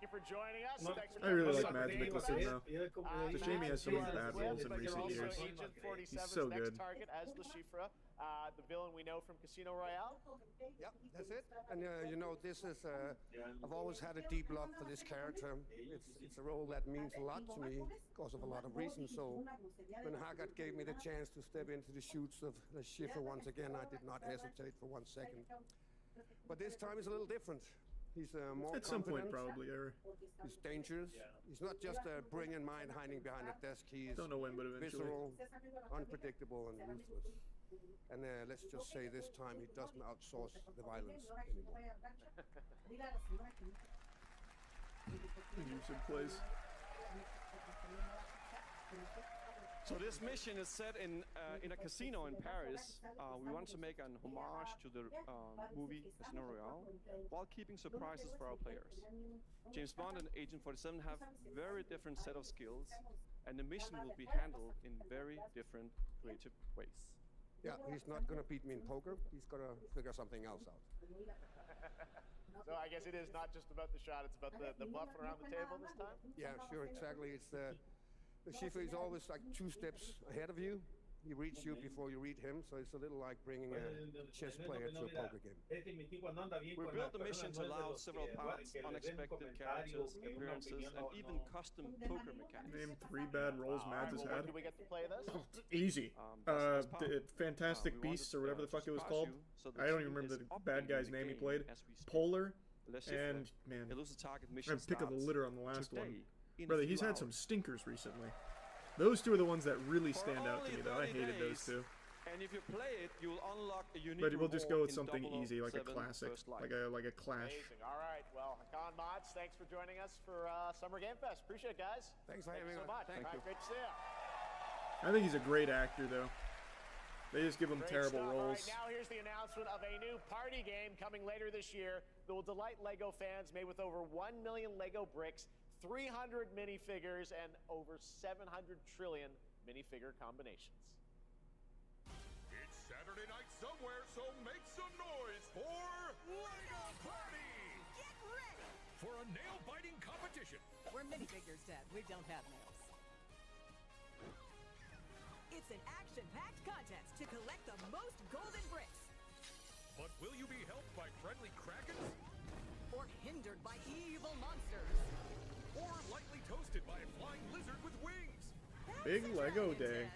you for joining us. I really like Mads Mikkelsen though. It's a shame he has so many bad roles in recent years. He's so good. Target as Leshifra, the villain we know from Casino Royale. Yep, that's it. And you know, this is I've always had a deep love for this character. It's a role that means a lot to me because of a lot of reasons. So when Haggard gave me the chance to step into the shoots of Leshifra once again, I did not hesitate for 1 second. But this time is a little different. He's more At some point, confident. probably. He's dangerous. He's not just a brilliant mind hiding behind a desk. He is Don't know when, but eventually. visceral, unpredictable, and ruthless. And let's just say this time he doesn't outsource the violence anymore. Music plays. So this mission is set in a casino in Paris. We want to make an homage to the movie Casino Royale while keeping surprises for our players. James Bond and Agent 47 have very different set of skills, and the mission will be handled in very different creative ways. Yeah, he's not going to beat me in poker. He's going to figure something else out. So I guess it is not just about the shot, it's about the bluffing around the table this time? Yeah, sure, exactly. It's the Schiffer is always like 2 steps ahead of you. He reads you before you read him, so it's a little like bringing a chess player to a poker game. We built the mission to allow several paths, unexpected characters, appearances, and even custom poker mechanics. Name 3 bad roles Mads has had. Do we get to play this? Easy. Fantastic Beasts or whatever the fuck it was called. I don't even remember the bad guy's name he played. Polar. And, man, I'm pick of the litter on the last one. Brother, he's had some stinkers recently. Those 2 are the ones that really stand out to me, though. I hated those 2. And if you play it, you'll unlock a unique But we'll just go with something reward in easy, like a 007 classic, First Light. like a Clash. Amazing. All right. Well, Hakan Mods, thanks for joining us for Summer Game Fest. Appreciate it, guys. Thanks for having so me. much. Thank All right, you. great to see you. I think he's a great actor, though. They just give him Great terrible stuff. roles. All right, now here's the announcement of a new party game coming later this year that will delight LEGO fans, made with over 1 million LEGO bricks, 300 minifigures, and over 700 trillion minifigure combinations. It's Saturday night somewhere, so make some noise for LEGO Party! Get ready! For a nail-biting competition. We're minifigures, Dad. We don't have nails. It's an action-packed contest to collect the most golden bricks. But will you be helped by friendly krakens? Or hindered by evil monsters. Or lightly toasted by a flying lizard with wings? Big Lego Day.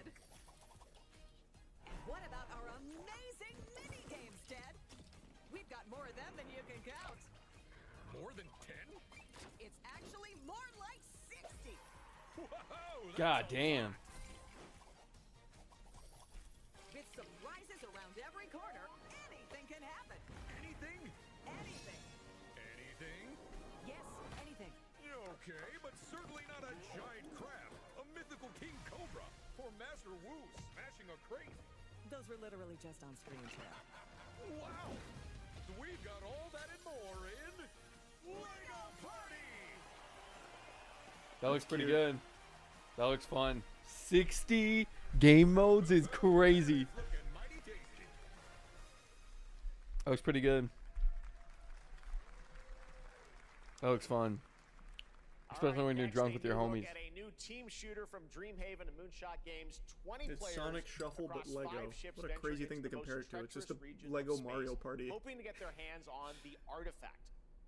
And what about our amazing mini-games, Dad? We've got more of them than you can count. More than 10? It's actually more like 60. Whoa! God damn. With surprises around every corner, anything can happen. Anything? Anything. Anything? Yes, anything. Okay, but certainly not a giant crab, a mythical king cobra, or Master Wu smashing a crate. Those were literally just on screen, Chad. Wow! We've got all that and more in LEGO Party! That looks pretty good. That looks fun. 60 game modes is crazy. That looks pretty good. That looks fun. Especially when you're drunk with your homies. At a new team shooter from Dreamhaven and Moonshot Games, 20 It's players Sonic Shuffle, but across Lego. 5 ships What a venture crazy into thing to the most compare it to. It's just a treacherous region of Lego space, Mario Party. hoping to get their hands on the artifact.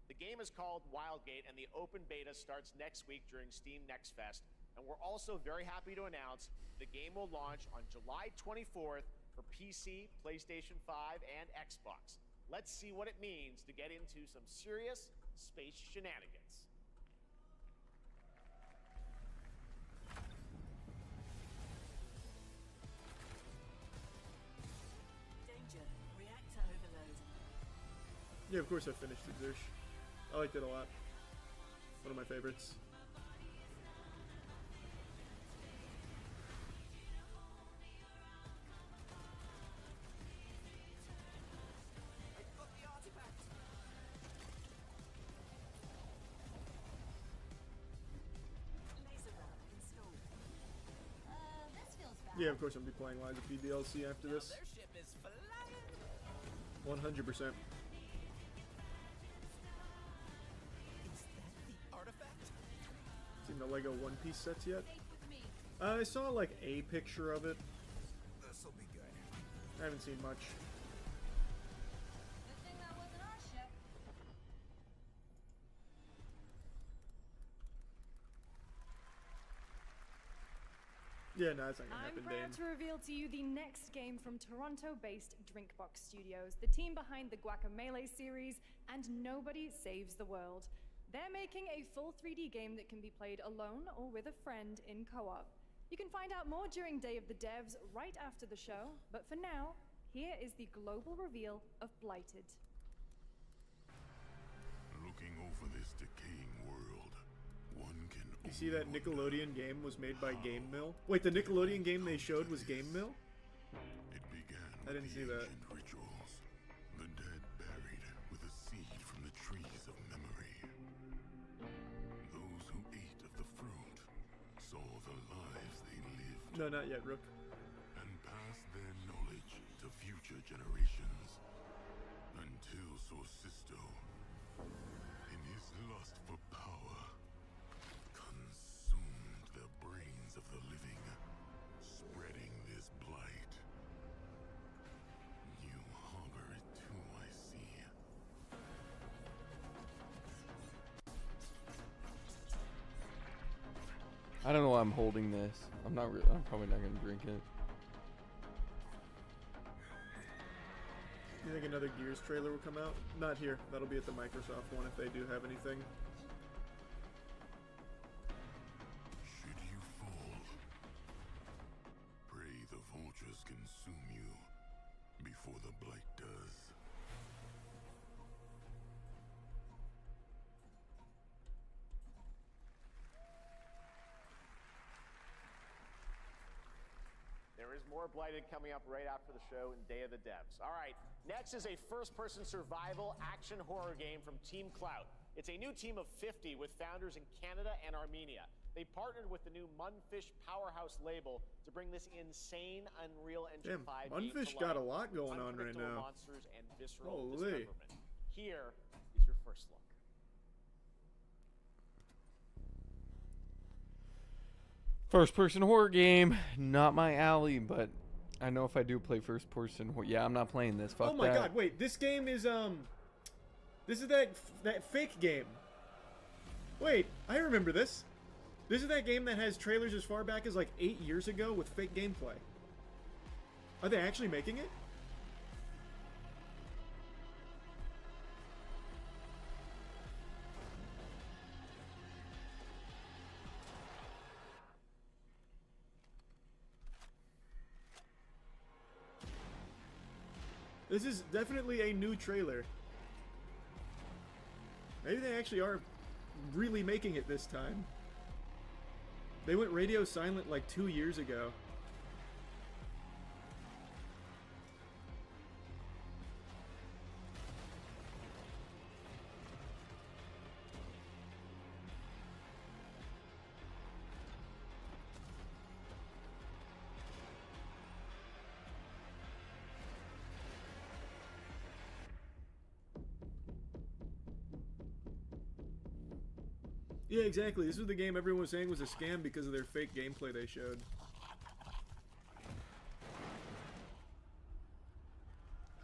The game is called Wildgate, and the open beta starts next week during Steam Next Fest. And we're also very happy to announce the game will launch on July 24th for PC, PlayStation 5, and Xbox. Let's see what it means to get into some serious space shenanigans. Danger. Reactor overload. Yeah, of course I finished Exertion. I liked it a lot. One of my favorites. Yeah, of course I'll be playing Lies of P DLC after this. 100%. Seen the Lego One Piece sets yet? I saw like a picture of it. This'll be good. I haven't seen much. Yeah, no, it's not gonna I'm happen, proud Dane. to reveal to you the next game from Toronto-based Drinkbox Studios, the team behind the Guacamelee series and Nobody Saves the World. They're making a full 3D game that can be played alone or with a friend in co-op. You can find out more during Day of the Devs right after the show, but for now, here is the global reveal of Blighted. Looking over this decaying world, one can You see that Nickelodeon game was made by Game Mill? Wait, the Nickelodeon game they showed was Game Mill? It began I didn't see that. ancient rituals. The dead buried with a seed from the trees of memory. Those who ate of the fruit saw the lives they lived No, not yet, Rook. and passed their knowledge to future generations. Until Sorcisto, in his lust for power, consumed the brains of the living, spreading this blight. You harbor it too, I see. I don't know why I'm holding this. I'm probably not gonna drink it. You think another Gears trailer will come out? Not here. That'll be at the Microsoft one if they do have anything. Should you fall, pray the vultures consume you before the blight does. There is more Blighted coming up right after the show in Day of the Devs. All right, next is a first-person survival action horror game from Team Clout. It's a new team of 50 with founders in Canada and Armenia. They partnered with the new Munfish Powerhouse label to bring this insane Unreal Engine Damn, 5 game Munfish to got a life. lot going on right Unpredictable now. monsters and visceral Holy. dismemberment. Here is your first look. First person horror game, not my alley, but I know if I do play first person horror, yeah, I'm not playing this. Fuck Oh my that. god, wait, this game is this is that fake game. Wait, I remember this. This is that game that has trailers as far back as like 8 years ago with fake gameplay. Are they actually making it? This is definitely a new trailer. Maybe they actually are really making it this time. They went radio silent like 2 years ago. Yeah, exactly. This was the game everyone was saying was a scam because of their fake gameplay they showed.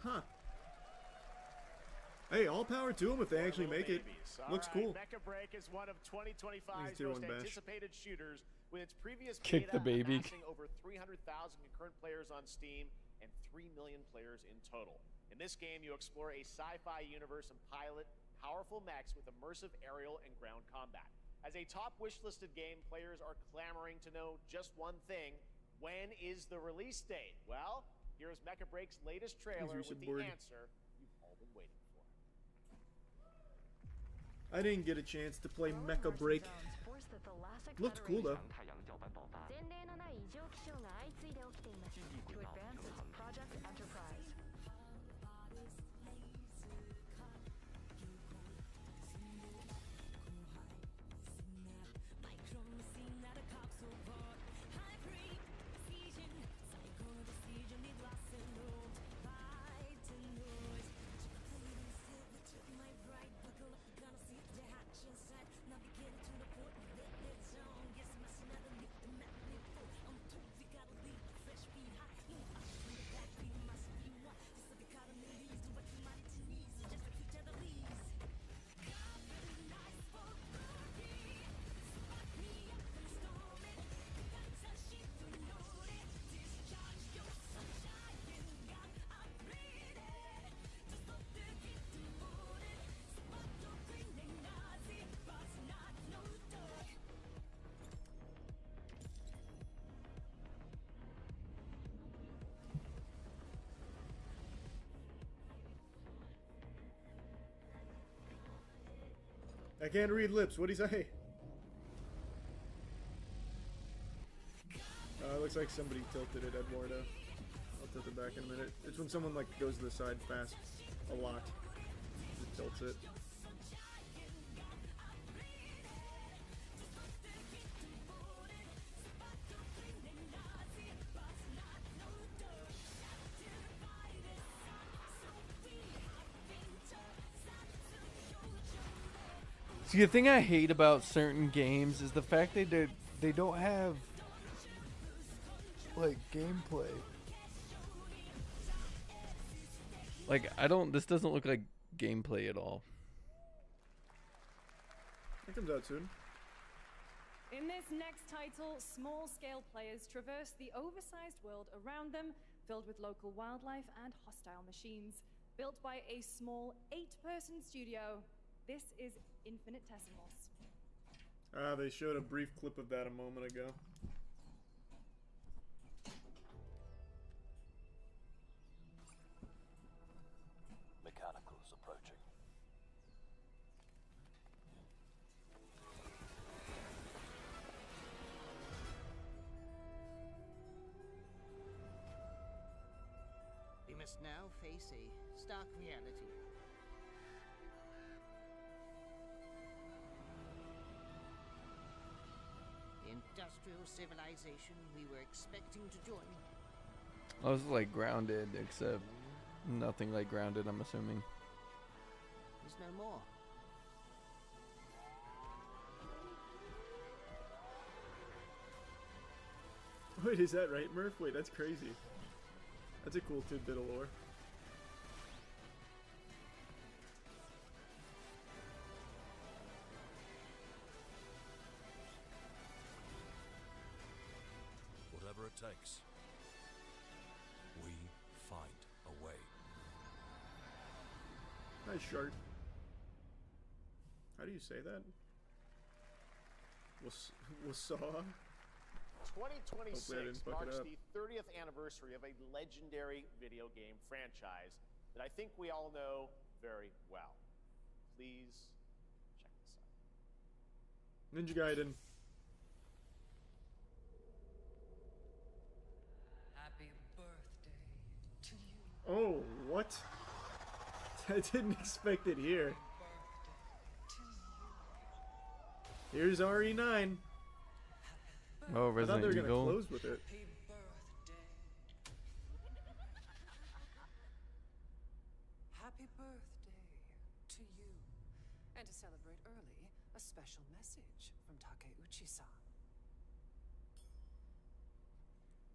Huh. Hey, all power to them if they actually make it. Looks cool. Mecha Break is one of 2025's tier most one bash. anticipated shooters, with its previous Kick beta the baby. amassing over 300,000 concurrent players on Steam and 3 million players in total. In this game, you explore a sci-fi universe and pilot powerful mechs with immersive aerial and ground combat. As a top wishlisted game, players are clamoring to know just one thing: when is the release date? Well, here's Mecha Break's latest trailer with the answer you've all been waiting for. I didn't get a chance to play Mecha Break. Looked cool though. To advance its Project Enterprise. I can't read lips. What'd he say? Looks like somebody tilted it, Eduardo. I'll tilt it back in a minute. It's when someone like goes to the side fast a lot. It tilts it. See, the thing I hate about certain games is the fact that they don't have like gameplay. Like this doesn't look like gameplay at all. It comes out soon. In this next title, small-scale players traverse the oversized world around them, filled with local wildlife and hostile machines. Built by a small 8-person studio, this is Infinitesimals. They showed a brief clip of that a moment ago. Mechanicals approaching. We must now face a stark reality. The industrial civilization we were expecting to join. I was like Grounded, except nothing like Grounded, I'm assuming. Is no more. Wait, is that right, Murph? Wait, that's crazy. That's a cool tidbit of lore. Whatever it takes, we find a way. Nice short. How do you say that? Wasaw? 2026 marks the 30th anniversary of a legendary video game franchise that I think we all know very well. Please check this out. Ninja Gaiden. Happy birthday to you. Oh, what? I didn't expect it here. Here's RE9. Oh, Resident I thought they were Evil. gonna close with it. Happy birthday to you. And to celebrate early, a special message from Takeuchi-san.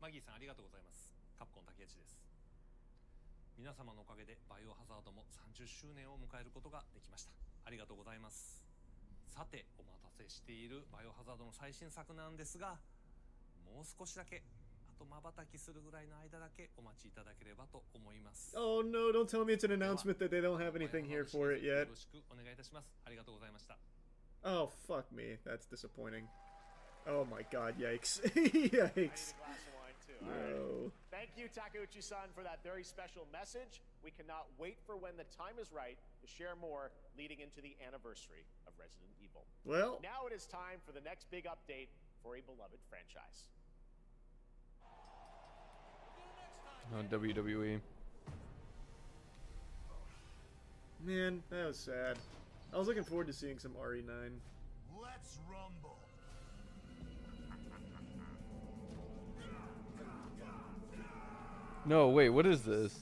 マギーさんありがとうございます。カプコン竹内です。皆様のおかげでバイオハザードも30周年を迎えることができました。ありがとうございます。さて、お待たせしているバイオハザードの最新作なんですが、もう少しだけあと瞬きするぐらいの間だけお待ちいただければと思います。 Oh no, don't tell me it's an announcement that they don't have anything here for it よ yet. ろしくお願いいたします。ありがとうございました。 Oh, fuck me. That's disappointing. Oh my god, yikes. Yikes. No. Thank you, Takeuchi-san, for that very special message. We cannot wait for when the time is right to share more leading into the anniversary of Resident Evil. Well, now it is time for the next big update for a beloved franchise. On WWE. Man, that was sad. I was looking forward to seeing some RE9. Let's rumble. No, wait, what is this?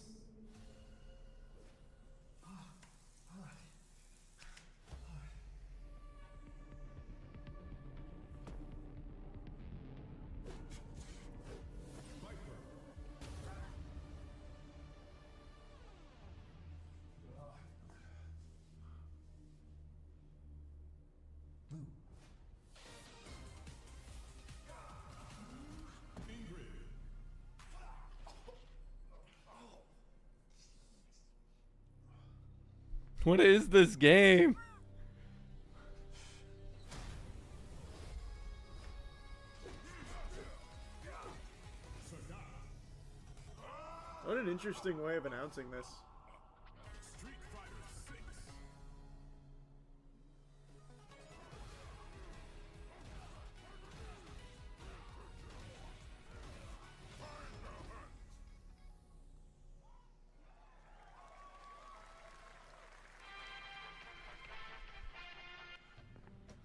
What is this game? What an interesting way of announcing this. Street Fighter 6.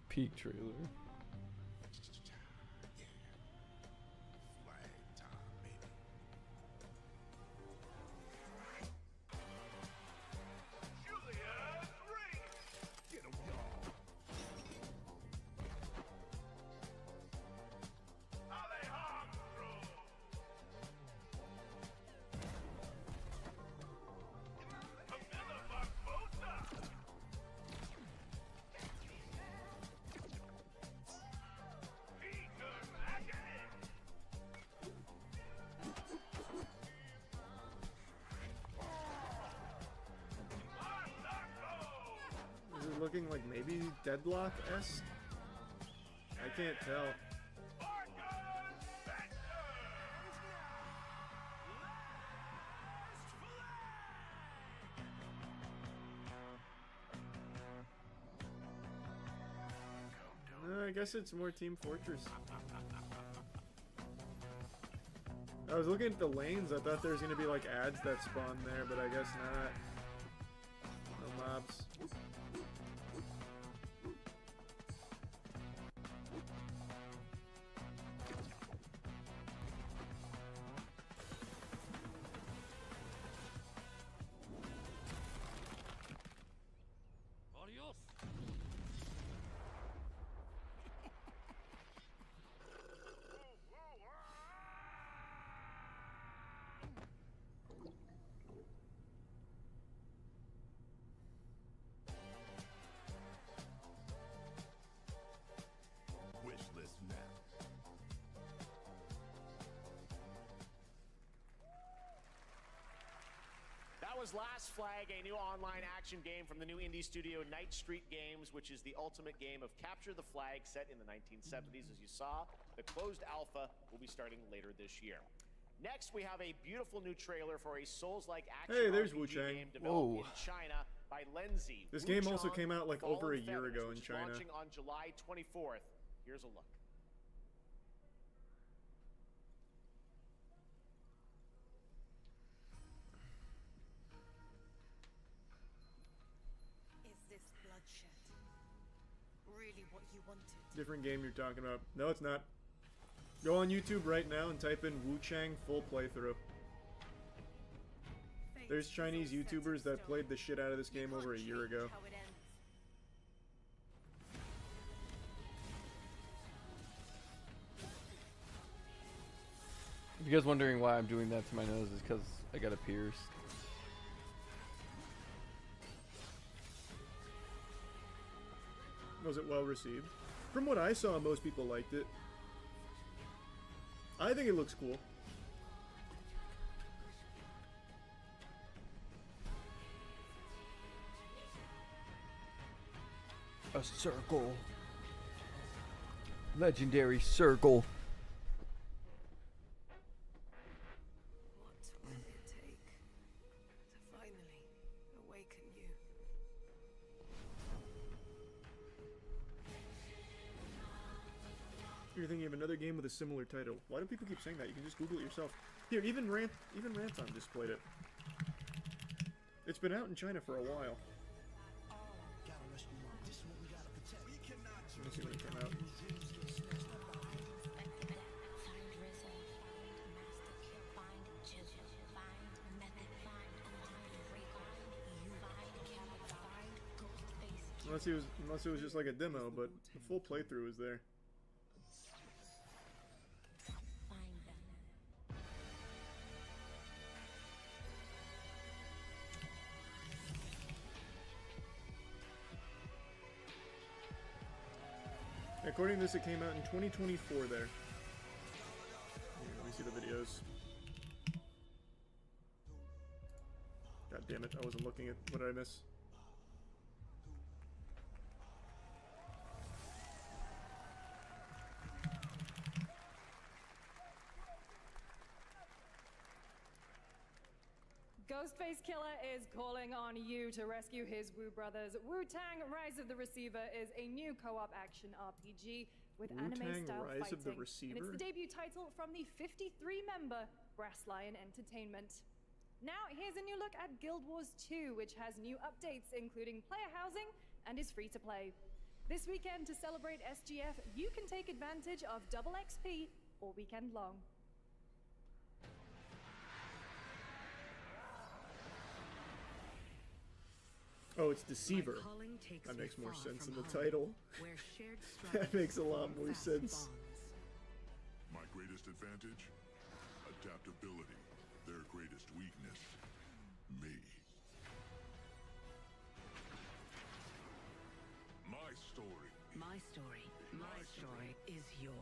Peak trailer. Is it looking like maybe Deadlock-esque? I can't tell. No, I guess it's more Team Fortress. I was looking at the lanes, I thought there was going to be like ads that spawn there, but I guess not. No mobs. Adios. Wish list now. That was Last Flag, a new online action game from the new indie studio Night Street Games, which is the ultimate game of capture the flag set in the 1970s. As you saw, the closed alpha will be starting later this year. Next, we have a beautiful new trailer for a Souls-like action Hey, there's RPG Wu Chang. game developed Whoa. in China by Lenzi. This Wu game also Chang came out like Fall over a of year Feathers, ago in which is China. launching on July 24th. Here's a look. Is this bloodshed really what you wanted? Different game you're talking about. No, it's not. Go on YouTube right now and type in Wu Chang full playthrough. There's Chinese YouTubers that played the shit out of this game over a year ago. How it ends. If you guys wondering why I'm doing that to my nose, is because I got it pierced. Was it well received? From what I saw, most people liked it. I think it looks cool. A circle. Legendary circle. What will it take to finally awaken you? You're thinking of another game with a similar title. Why do people keep saying that? You can just Google it yourself. Here, even Ranton just played it. It's been out in China for a while. Let's see when it came out. Unless it was just like a demo, but the full playthrough is there. According to this, it came out in 2024 there. Here, let me see the videos. God damn it, I wasn't looking at... What did I miss? Ghostface Killer is calling on you to rescue his Wu brothers. Wu-Tang Rise of the Receiver is a new co-op action RPG with anime-style Rise fighting. of the Receiver? And it's the debut title from the 53-member Brass Lion Entertainment. Now, here's a new look at Guild Wars 2, which has new updates, including player housing, and is free to play. This weekend, to celebrate SGF, you can take advantage of double XP all weekend long. Oh, it's Deceiver. That makes more sense in the title. That makes a lot more sense. My greatest advantage? Adaptability. Their greatest weakness? Me. My story. My story. My story is yours.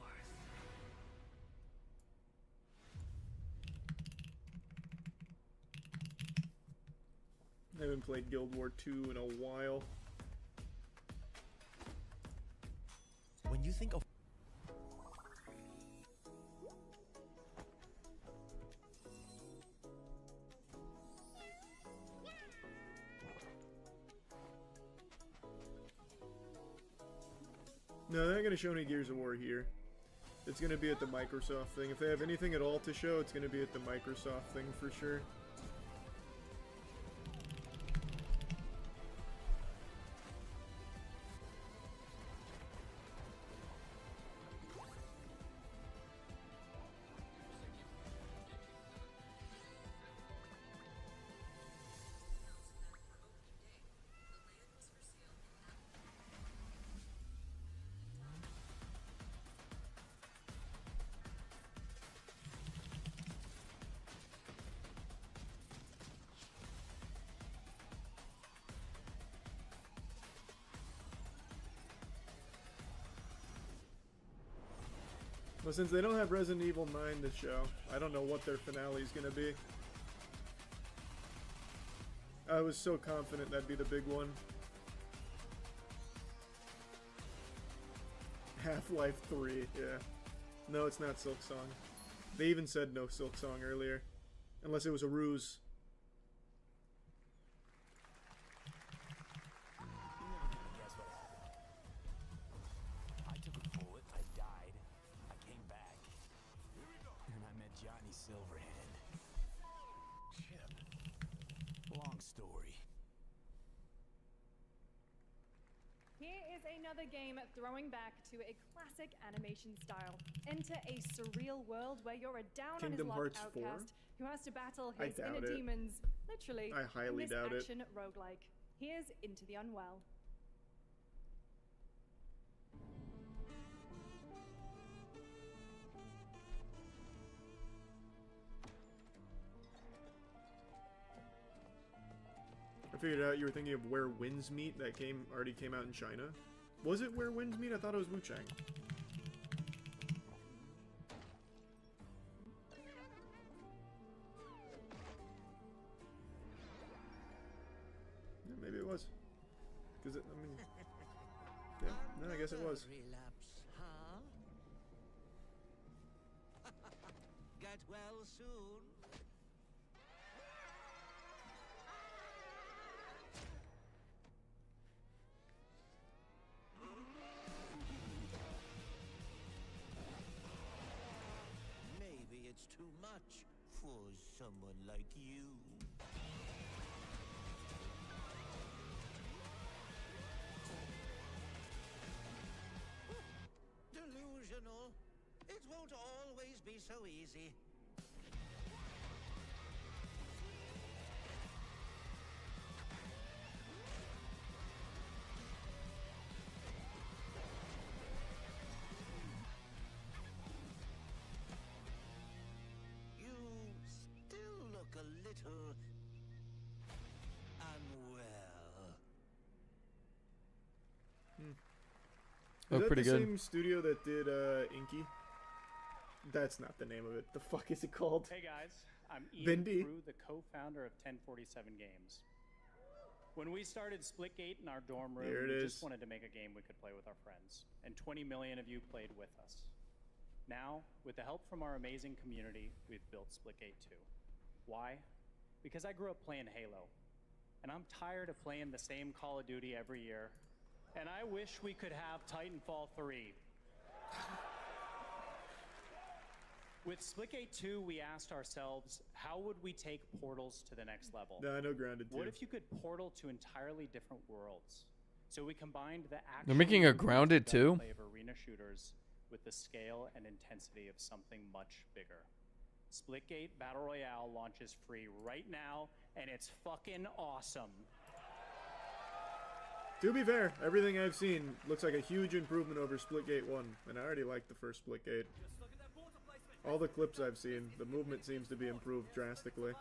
I haven't played Guild War 2 in a while. When you think of No, they're not going to show any Gears of War here. It's going to be at the Microsoft thing. If they have anything at all to show, it's going to be at the Microsoft thing for sure. Well, since they don't have Resident Evil 9 to show, I don't know what their finale is going to be. I was so confident that'd be the big one. Half-Life 3, yeah. No, it's not Silksong. They even said no Silksong earlier. Unless it was a ruse. I took a bullet, I died, I came back, and I met Johnny Silverhand. Chip. Long story. Here is another game throwing back to a classic animation style. Enter a surreal world where you're a Kingdom down-on-his-luck Hearts 4? outcast who has to battle I his doubt inner it. demons, literally, I highly in this doubt it. action roguelike. Here's Into the Unwell. I figured out you were thinking of Where Winds Meet. That game already came out in China. Was it Where Winds Meet? I thought it was Wu-Chang. Yeah, maybe it was. Because I mean, Yeah, no, I guess it was. Relapse, huh? Get well soon. Maybe it's too much for someone like you. Delusional. It won't always be so easy. You still look a little unwell. Is that pretty the good. same studio that did Inky? That's not the name of it. The fuck is it called? Hey guys, I'm Ian Bindi. Crew, the co-founder of 1047 Games. When we started Splitgate in our dorm room, There it we is. just wanted to make a game we could play with our friends, and 20 million of you played with us. Now, with the help from our amazing community, we've built Splitgate 2. Why? Because I grew up playing Halo, and I'm tired of playing the same Call of Duty every year, and I wish we could have Titanfall 3. With Splitgate 2, we asked ourselves, how would we take portals to the next level? No, I know Grounded What too. if you could portal to entirely different worlds? So we combined the action They're making a and Grounded too? gunplay of arena shooters with the scale and intensity of something much bigger. Splitgate Battle Royale launches free right now, and it's fucking awesome. To be fair, everything I've seen looks like a huge improvement over Splitgate 1, and I already liked the first Splitgate. All the clips I've seen, the movement seems to be improved drastically. And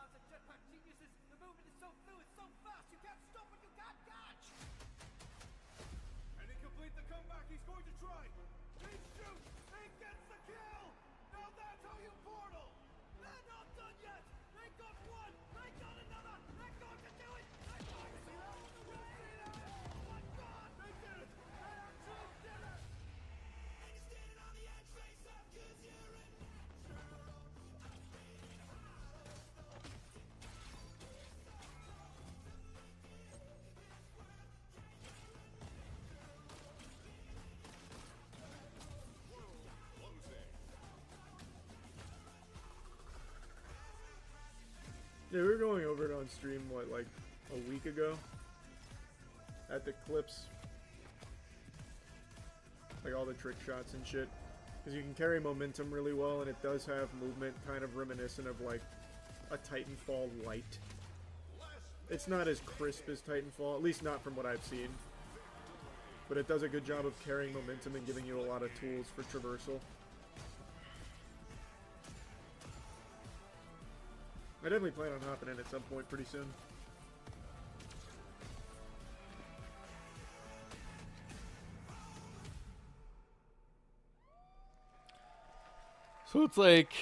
he complete the comeback he's going to try. He shoots, he gets the kill. Now that's how you portal. They're not done yet. They got one, they got another. They're going to do it. They're going to do it. Oh my God, they did it. They actually did it. And you're standing on the edge, face up, 'cause you're in Yeah, we were going over it on stream, what, like a week ago? At the clips. Like all the trick shots and shit. Because you can carry momentum really well, and it does have movement kind of reminiscent of like a Titanfall light. It's not as crisp as Titanfall, at least not from what I've seen. But it does a good job of carrying momentum and giving you a lot of tools for traversal. I definitely plan on hopping in at some point pretty soon. So it's like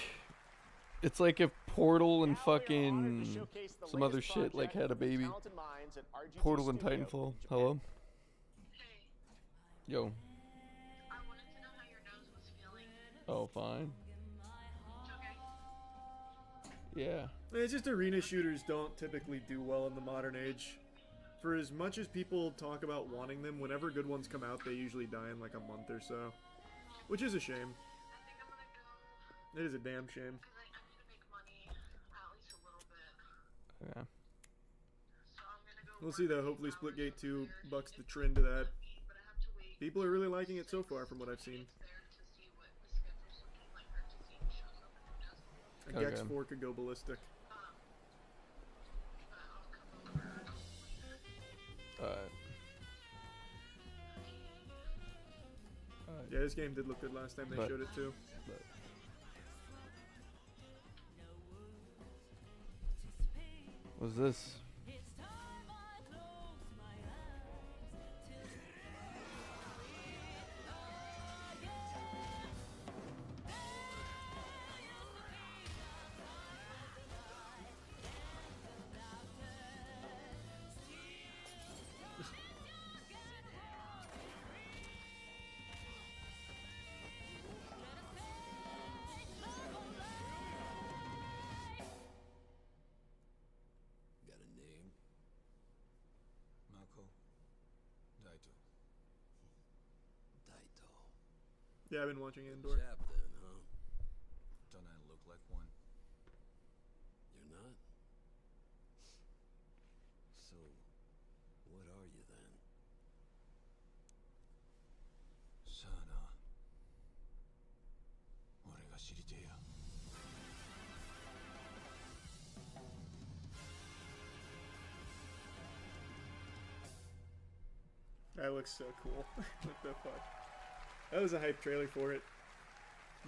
if Portal and fucking some other shit like had a baby. Portal and Titanfall. Hello? Yo. Oh, fine. Yeah. It's just arena shooters don't typically do well in the modern age. For as much as people talk about wanting them, whenever good ones come out, they usually die in like a month or so. Which is a shame. It is a damn shame. Yeah. We'll see though, hopefully Splitgate 2 bucks the trend to that. People are really liking it so far from what I've seen. A Gex 4 could go ballistic. Yeah, this game did look good last time they showed it too. What's this? Yeah, I've been watching Andor. Chap then, huh? Don't I look like one? You're not? So, what are you then? さあな。俺が知りてえや。That looks so cool. What the fuck? That was a hype trailer for it.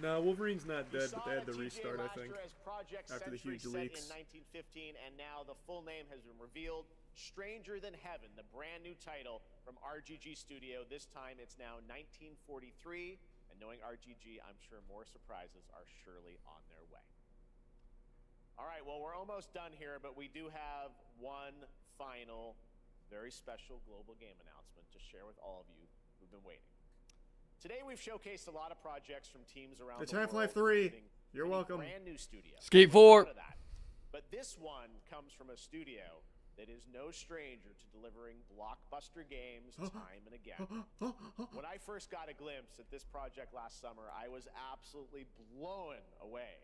No, Wolverine's not dead, but they had to restart, I think, after the huge leaks. In 1915, and now the full name has been revealed. Stranger Than Heaven, the brand new title from RGG Studio. This time it's now 1943, and knowing RGG, I'm sure more surprises are surely on their way. All right, well, we're almost done here, but we do have one final, very special global game announcement to share with all of you who've been waiting. Today we've showcased a lot of projects from teams around It's the world. Half-Life 3. You're many welcome. Brand new studio. Skate 4. But this one comes from a studio that is no stranger to delivering blockbuster games time and again. When I first got a glimpse at this project last summer, I was absolutely blown away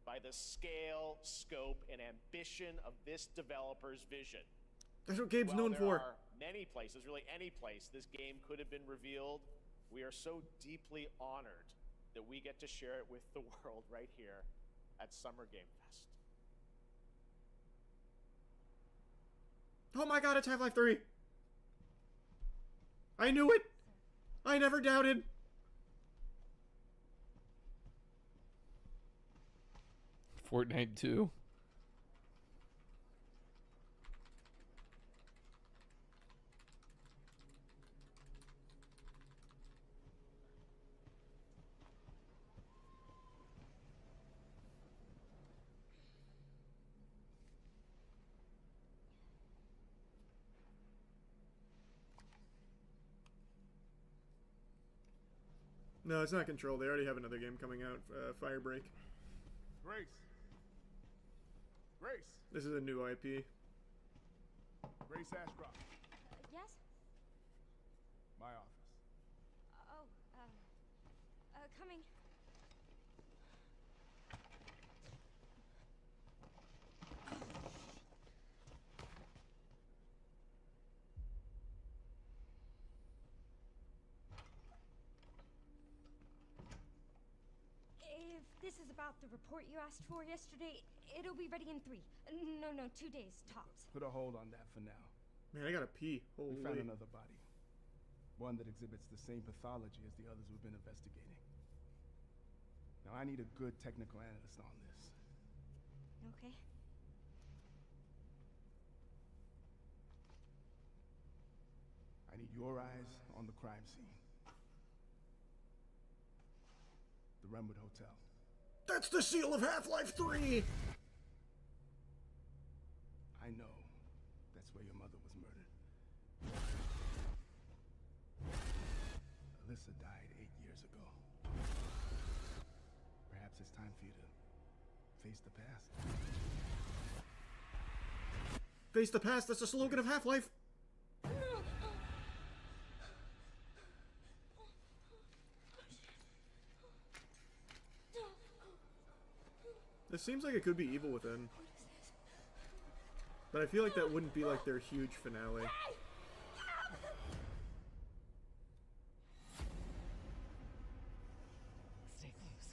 by the scale, scope, and ambition of this developer's vision. That's what Gabe's known There for. are many places, really any place, this game could have been revealed. We are so deeply honored that we get to share it with the world right here at Summer Game Fest. Oh my god, it's Half-Life 3! I knew it! I never doubted! Fortnite 2. No, it's not Control. They already have another game coming out, Firebreak. Grace. Grace. This is a new IP. Grace Ashcroft. Yes? My office. Oh, coming. If this is about the report you asked for yesterday, it'll be ready in 3. No, 2 days, tops. Put a hold on that for now. Man, I gotta pee. Holy. We found another body. One that exhibits the same pathology as the others we've been investigating. Now, I need a good technical analyst on this. Okay. I need your eyes on the crime scene. The Renwood Hotel. That's the seal of Half-Life 3! I know that's where your mother was murdered. Alyssa died 8 years ago. Perhaps it's time for you to face the past. Face the past, that's the slogan of Half-Life! This seems like it could be Evil Within. But I feel like that wouldn't be like their huge finale. Stay close.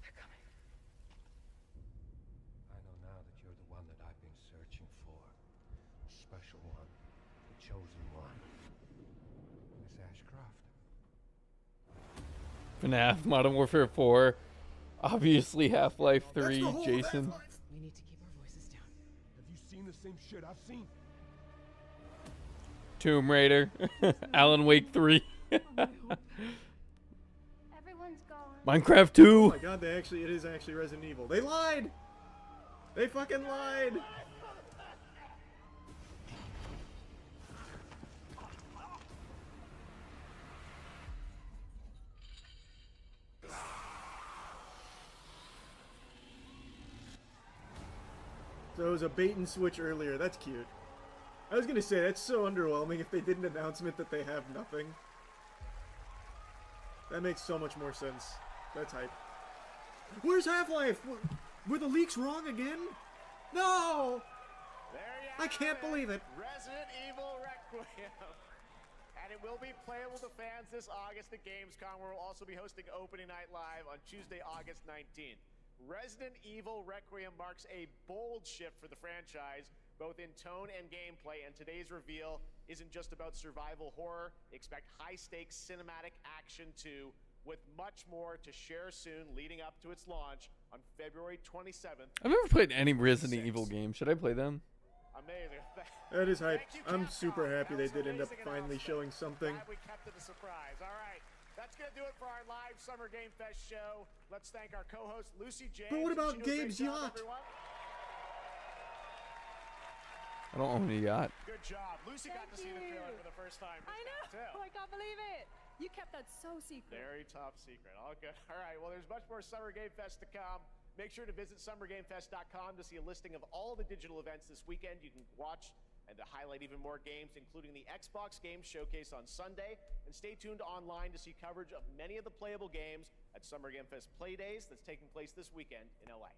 They're coming. I know now that you're the one that I've been searching for. The special one. The chosen one. Miss Ashcroft. FNAF, Modern Warfare 4, obviously Half-Life 3, Jason. We need to keep our voices down. Have you seen the same shit I've seen? Tomb Raider, Alan Wake 3, Everyone's gone. Minecraft 2. Oh my god, it is actually Resident Evil. They lied! They fucking lied! So it was a bait and switch earlier. That's cute. I was gonna say, that's so underwhelming if they did an announcement that they have nothing. That makes so much more sense. That's hype. Where's Half-Life? Were the leaks wrong again? No! I can't believe it. Resident Evil Requiem. And it will be playable to fans this August at Gamescom, where we'll also be hosting Opening Night Live on Tuesday, August 19th. Resident Evil Requiem marks a bold shift for the franchise, both in tone and gameplay, and today's reveal isn't just about survival horror. Expect high-stakes cinematic action too, with much more to share soon leading up to its launch on February 27th. I've never played any Resident Evil game. Should I play them? Amazing. That is hype. I'm super happy they did end up finally showing something. Glad we kept it a surprise. All right. That's going to do it for our live Summer Game Fest show. Let's thank our co-host, Lucy James. But what about She did a great Gabe's job, yacht? everyone. I don't own a yacht. Good job. Lucy got to see the trailer for the first time. I know. I can't believe it. You kept that so secret. Very top secret. All good. All right. Well, there's much more Summer Game Fest to come. Make sure to visit summergamefest.com to see a listing of all the digital events this weekend. You can watch and to highlight even more games, including the Xbox Games Showcase on Sunday. And stay tuned online to see coverage of many of the playable games at Summer Game Fest Play Days that's taking place this weekend in LA.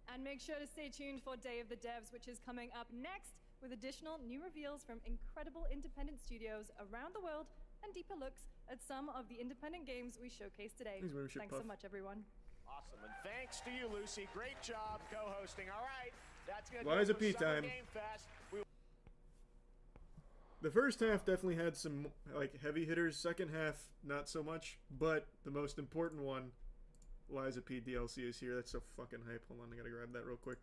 And make sure to stay tuned for Day of the Devs, which is coming up next, with additional new reveals from incredible independent studios around the world and deeper looks at some of the independent games we showcased today. Thanks so much, everyone. Awesome, and thanks to you, Lucy. Great job co-hosting. All right, that's going to Liza do it P for Summer time. Game Fest. The first half definitely had some like heavy hitters. Second half, not so much. But the most important one, Liza P DLC is here. That's so fucking hype. Hold on, I gotta grab that real quick.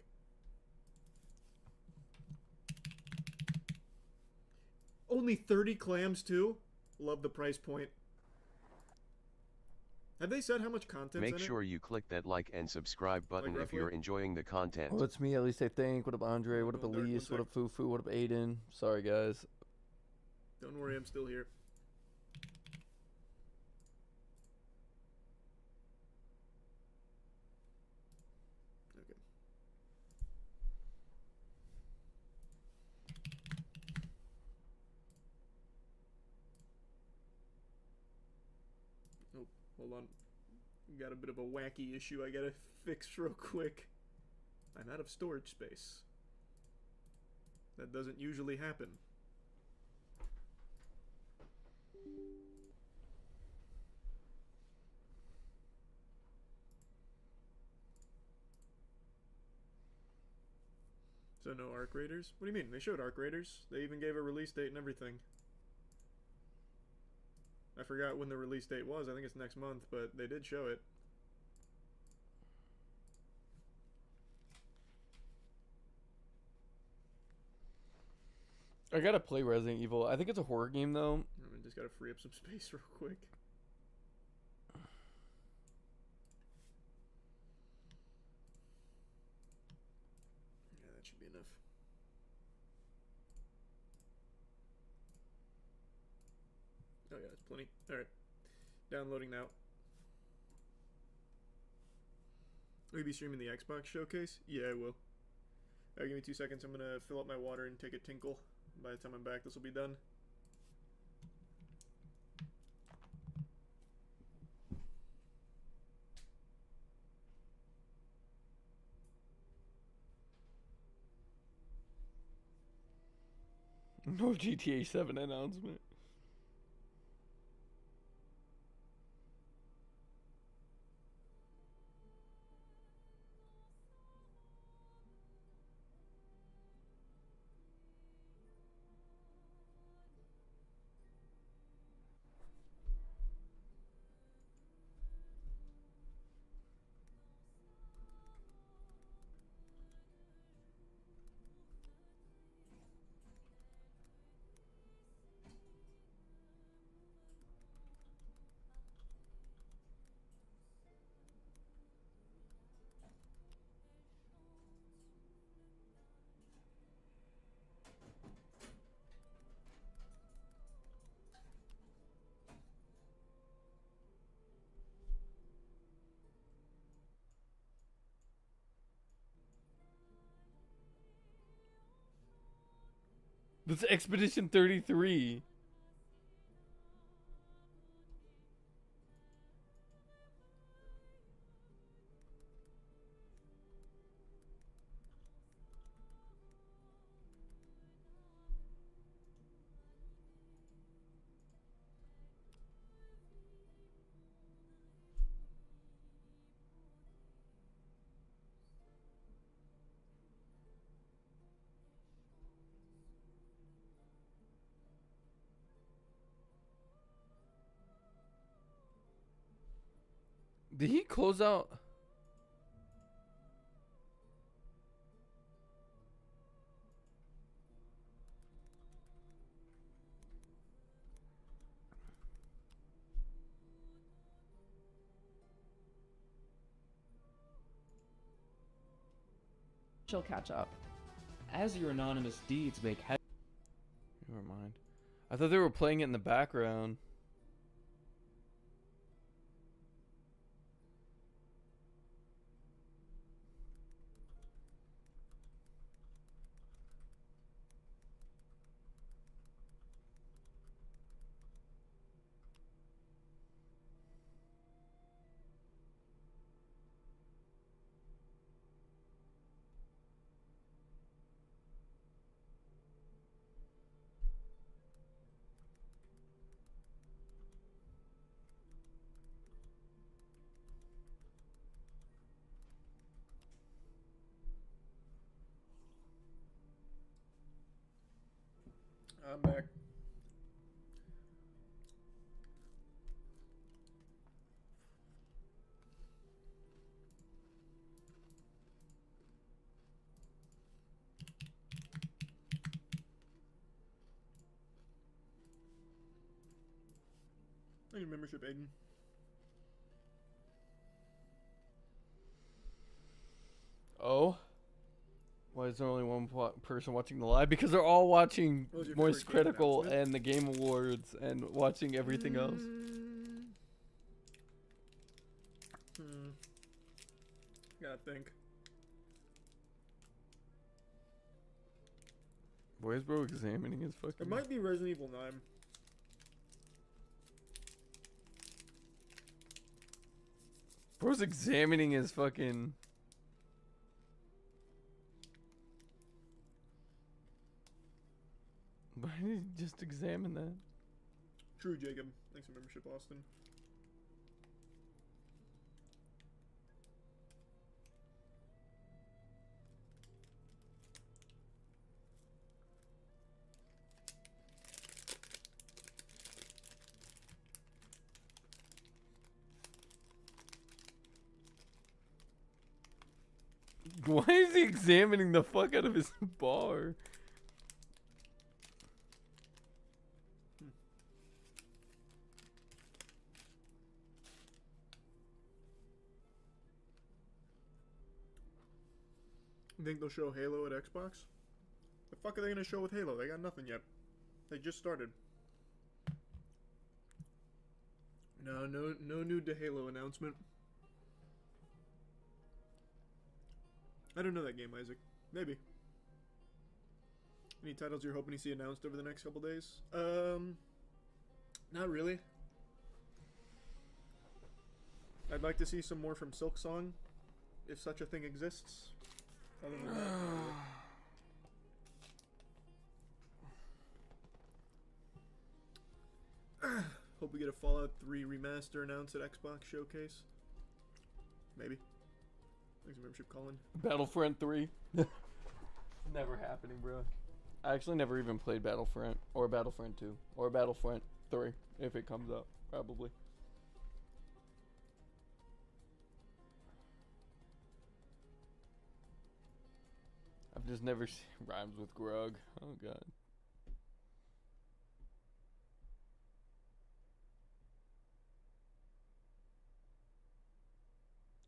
Only 30 clams too. Love the price point. Have they said how much content? Make sure you click that like and subscribe button if roughly? you're enjoying the content. Well, it's me, at least I think. What up, Andre? What up, Elise? What up, Fufu? What up, Aiden? Sorry, guys. Don't worry, I'm still here. Okay. Oh, hold on. Got a bit of a wacky issue I gotta fix real quick. I'm out of storage space. That doesn't usually happen. So no Arc Raiders? What do you mean? They showed Arc Raiders. They even gave a release date and everything. I forgot when the release date was. I think it's next month, but they did show it. I gotta play Resident Evil. I think it's a horror game, though. I just gotta free up some space real quick. Yeah, that should be enough. Oh yeah, that's plenty. Alright. Downloading now. Will you be streaming the Xbox showcase? Yeah, I will. Alright, give me 2 seconds. I'm gonna fill up my water and take a tinkle. By the time I'm back, this will be done. No GTA 7 announcement. That's Expedition 33. Did he close out? She'll catch up. As your anonymous deeds make head. Never mind. I thought they were playing it in the background. I'm back. Thank you, membership, Aiden. Oh? Why is there only one person watching the live? Because they're all watching What was your Moist favorite game Critical announcement? and the Game Awards and watching everything else. Gotta think. Why is bro examining his fucking... It might be Resident Evil 9. Bro's examining his fucking... Why did he just examine that? True, Jacob. Thanks for membership, Austin. Why is he examining the fuck out of his bar? You think they'll show Halo at Xbox? The fuck are they gonna show with Halo? They got nothing yet. They just started. No new to Halo announcement. I don't know that game, Isaac. Maybe. Any titles you're hoping to see announced over the next couple days? Not really. I'd like to see some more from Silksong, if such a thing exists. Other than that, not really. Hope we get a Fallout 3 remaster announced at Xbox Showcase. Maybe. Thanks for membership, Colin. Battlefront 3. Never happening, bro. I actually never even played Battlefront or Battlefront 2 or Battlefront 3 if it comes up, probably. I've just never seen rhymes with Grug. Oh god.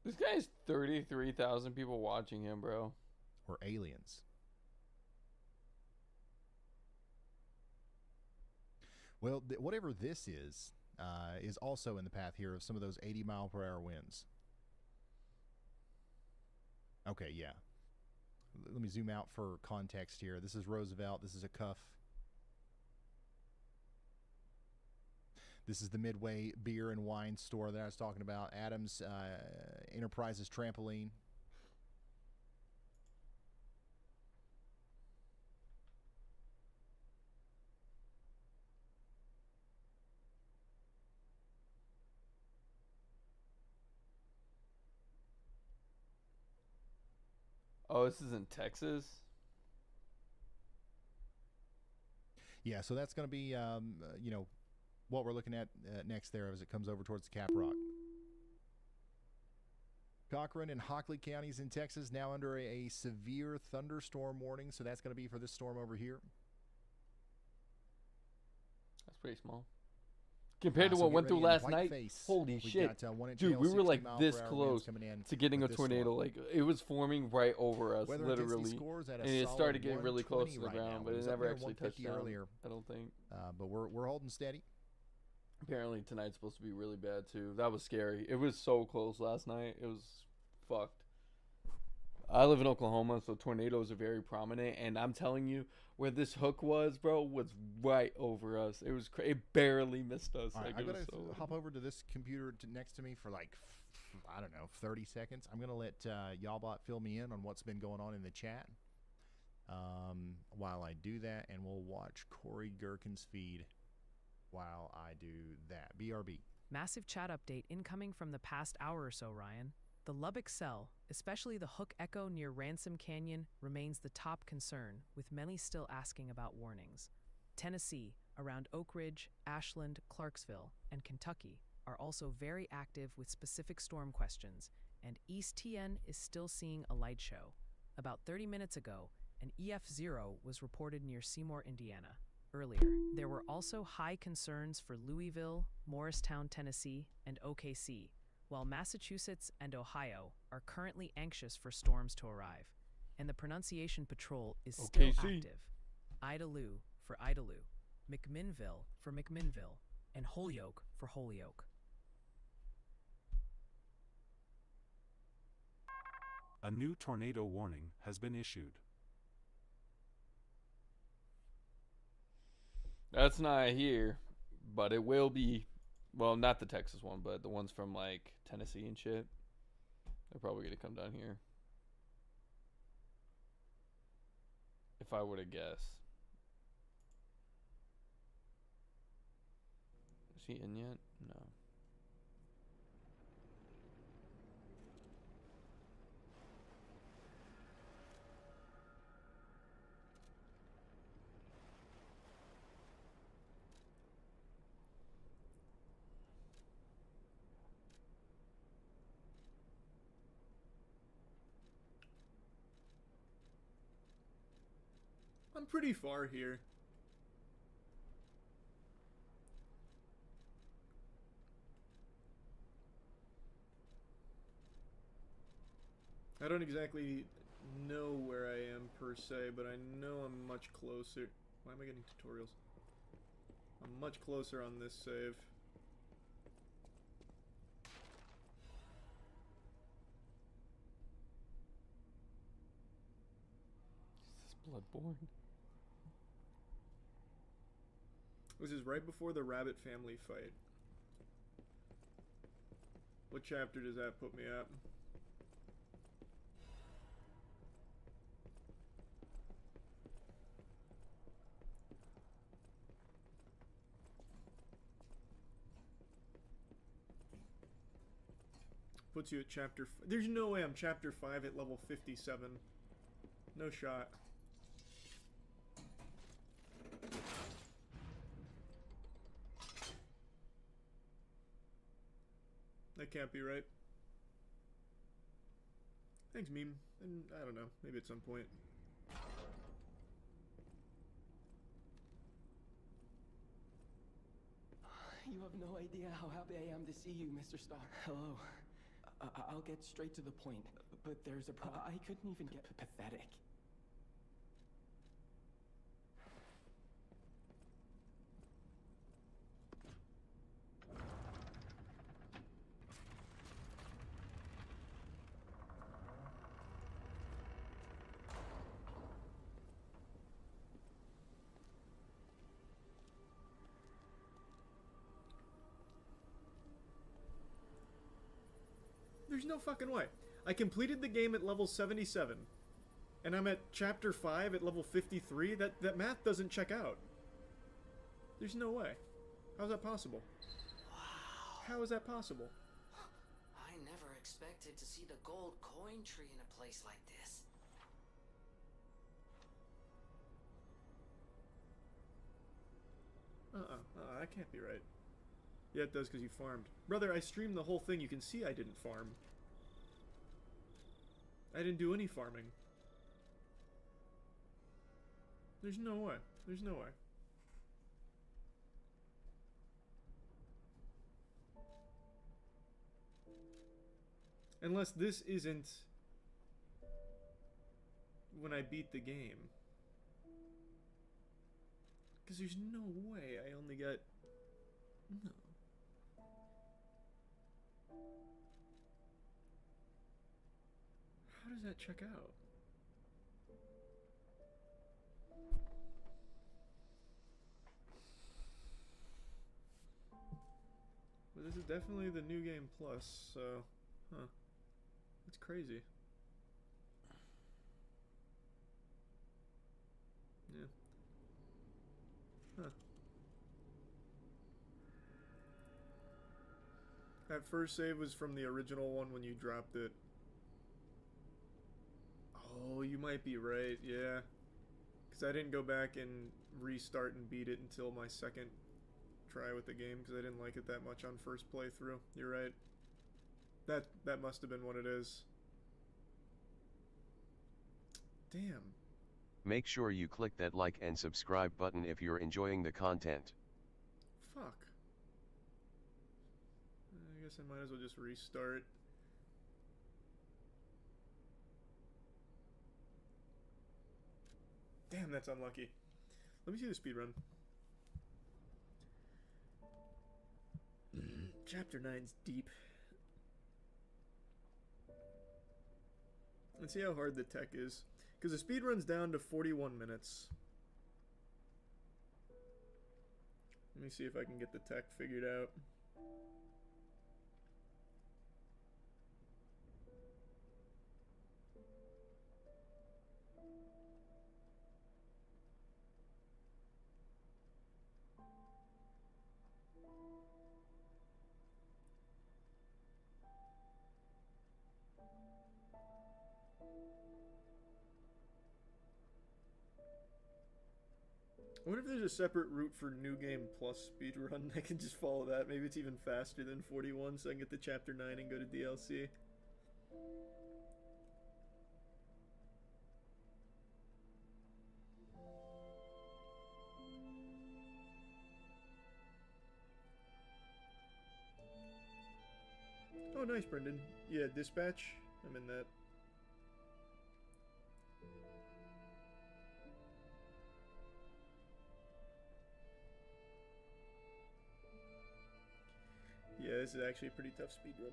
This guy has 33,000 people watching him, bro. Or aliens. Well, whatever this is also in the path here of some of those 80-mile-per-hour winds. Okay, yeah. Let me zoom out for context here. This is Roosevelt. This is a cuff This is the Midway Beer and Wine store that I was talking about. Adams Enterprises Trampoline. Oh, this is in Texas? Yeah, so that's going to be, you know, what we're looking at next there as it comes over towards the Cap Rock. Cochran and Hockley counties in Texas now under a severe thunderstorm warning, so that's going to be for this storm over here. That's pretty small. Compared to So what get went through ready in last night, Whiteface. holy We've shit. got, 1 inch Dude, hail, we were 60 like mile this per hour close winds coming in to getting a with this storm. tornado. Like, it was forming right over us, Weather intensity literally. scores at a And it solid started getting really close to the 120 right ground, now. but was it up never near actually touched 150 down, earlier. I don't think. But we're holding steady. Apparently tonight's supposed to be really bad too. That was scary. It was so close last night. It was fucked. I live in Oklahoma, so tornadoes are very prominent, and I'm telling you, where this hook was, bro, was right over us. It was it barely missed us. All right, Like, I'm it going was to so hop over to this computer next to me for like, I don't know, 30 seconds. I'm going to let Yawbot fill me in on what's been going on in the chat while I do that, and we'll watch Corey Gherkin's feed while I do that. BRB. Massive chat update incoming from the past hour or so, Ryan. The Lubbock cell, especially the Hook Echo near Ransom Canyon, remains the top concern, with many still asking about warnings. Tennessee, around Oak Ridge, Ashland, Clarksville, and Kentucky are also very active with specific storm questions, and East TN is still seeing a light show. About 30 minutes ago, an EF0 was reported near Seymour, Indiana. Earlier, there were also high concerns for Louisville, Morristown, Tennessee, and OKC, while Massachusetts and Ohio are currently anxious for storms to arrive, and the pronunciation patrol is still active. Idalou for Idalou, McMinnville for McMinnville, and Holyoke for Holyoke. A new tornado warning has been issued. That's not here, but it will be. Well, not the Texas one, but the ones from like Tennessee and shit. They're probably gonna come down here. If I were to guess. Is he in yet? No. I'm pretty far here. I don't exactly know where I am per se, but I know I'm much closer. Why am I getting tutorials? I'm much closer on this save. Is this Bloodborne? This is right before the rabbit family fight. What chapter does that put me at? Puts you at chapter... There's no way I'm chapter 5 at level 57. No shot. That can't be right. Thanks, meme. And I don't know, maybe at some point. You have no idea how happy I am to see you, Mr. Starr. Hello. I'll get straight to the point, but there's a problem. I couldn't even get pathetic. no fucking way. I completed the game at level 77, and I'm at chapter 5 at level 53. That math doesn't check out. There's no way. How's that possible? Wow. How is that possible? I never expected to see the gold coin tree in a place like this. That can't be right. Yeah, it does because you farmed. Brother, I streamed the whole thing. You can see I didn't farm. I didn't do any farming. There's no way. There's no way. Unless this isn't when I beat the game. Because there's no way I only got... No. How does that check out? Well, this is definitely the New Game Plus, so... Huh. That's crazy. Yeah. Huh. That first save was from the original one when you dropped it. Oh, you might be right, yeah. Because I didn't go back and restart and beat it until my second try with the game, because I didn't like it that much on first playthrough. You're right. That must have been what it is. Damn. Make sure you click that like and subscribe button if you're enjoying the content. Fuck. I guess I might as well just restart. Damn, that's unlucky. Let me see the speedrun. Chapter 9's deep. Let's see how hard the tech is. Because the speed run's down to 41 minutes. Let me see if I can get the tech figured out. I wonder if there's a separate route for New Game Plus speedrun. I can just follow that. Maybe it's even faster than 41, so I can get to Chapter 9 and go to DLC. Oh, nice, Brendan. Yeah, Dispatch. I'm in that. Yeah, this is actually a pretty tough speedrun.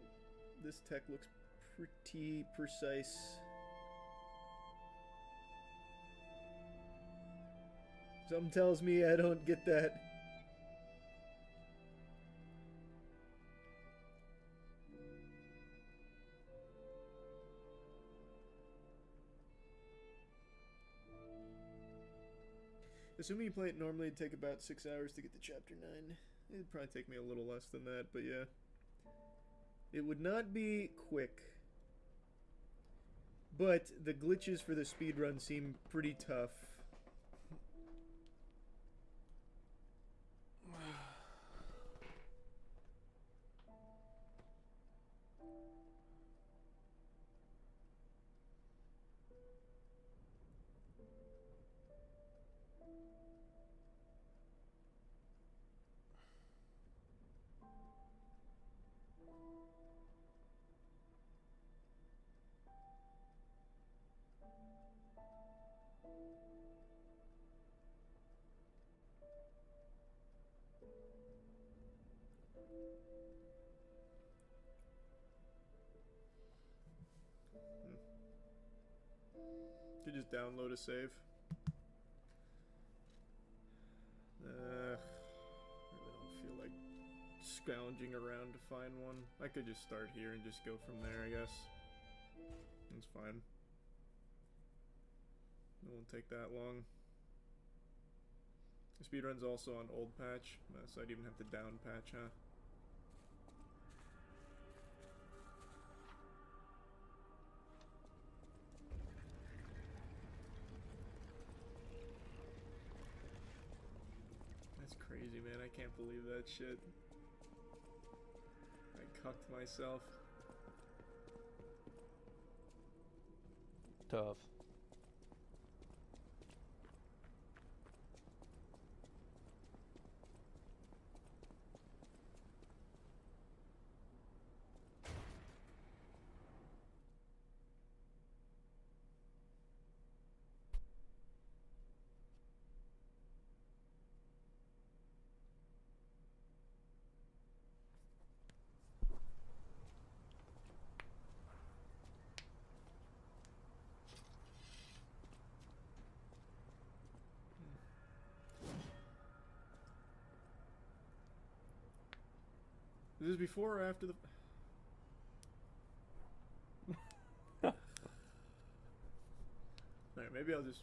This tech looks pretty precise. Something tells me I don't get that. Assuming you play it normally, it'd take about 6 hours to get to Chapter 9. It'd probably take me a little less than that, but yeah. It would not be quick. But the glitches for the speedrun seem pretty tough. Could just download a save. Really don't feel like scrounging around to find one. I could just start here and just go from there, I guess. It's fine. It won't take that long. The speedrun's also on old patch, so I'd even have to down patch, huh? That's crazy, man. I can't believe that shit. I cucked myself. Tough. Is this before or after the... Alright, maybe I'll just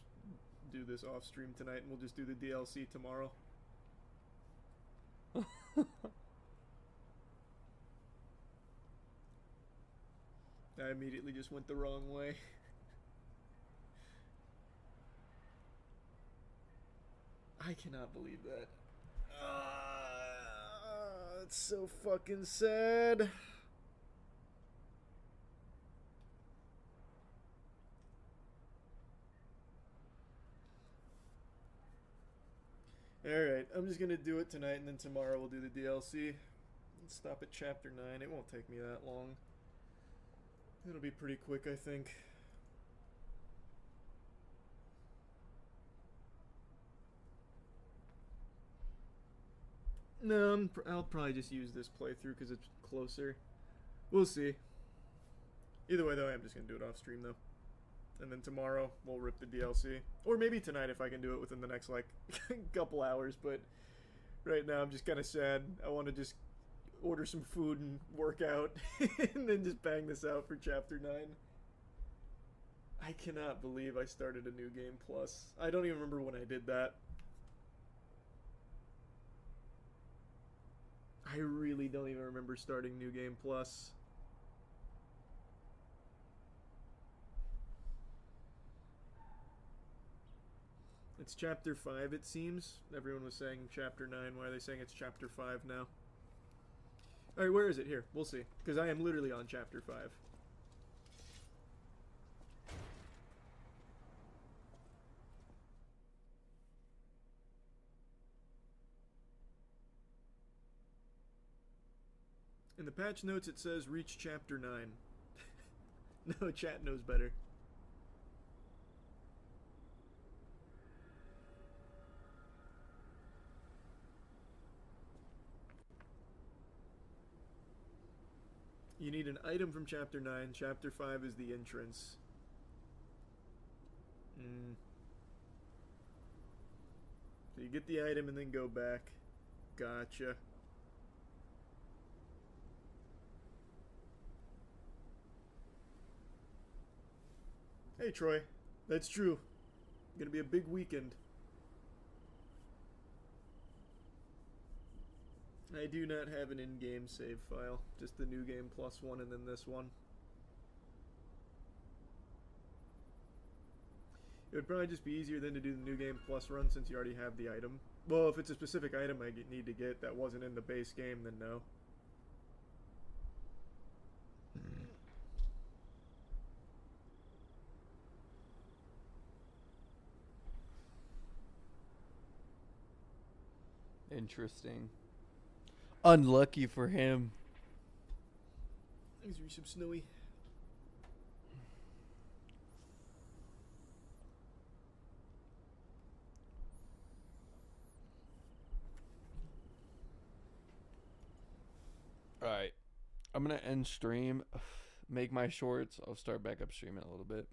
do this off stream tonight and we'll just do the DLC tomorrow. I immediately just went the wrong way. I cannot believe that. That's so fucking sad. Alright, I'm just gonna do it tonight and then tomorrow we'll do the DLC. Let's stop at chapter 9. It won't take me that long. It'll be pretty quick, I think. No, I'll probably just use this playthrough because it's closer. We'll see. Either way, though, I'm just going to do it off stream, though. And then tomorrow, we'll rip the DLC. Or maybe tonight if I can do it within the next, like, couple hours. But right now, I'm just kind of sad. I want to just order some food and work out. And then just bang this out for Chapter 9. I cannot believe I started a New Game Plus. I don't even remember when I did that. I really don't even remember starting New Game Plus. It's Chapter 5, it seems. Everyone was saying Chapter 9. Why are they saying it's Chapter 5 now? Alright, where is it? Here, we'll see. Because I am literally on Chapter 5. In the patch notes it says reach chapter 9. No, chat knows better. You need an item from chapter 9. Chapter 5 is the entrance. So you get the item and then go back. Gotcha. Hey Troy, that's true. Gonna be a big weekend. I do not have an in-game save file, just the New Game Plus one and then this one. It would probably just be easier than to do the New Game Plus run since you already have the item. Well, if it's a specific item I need to get that wasn't in the base game, then no. Interesting. Unlucky for him. Thanks for some snowy. Alright. I'm gonna end stream. Make my shorts. I'll start back up streaming a little bit.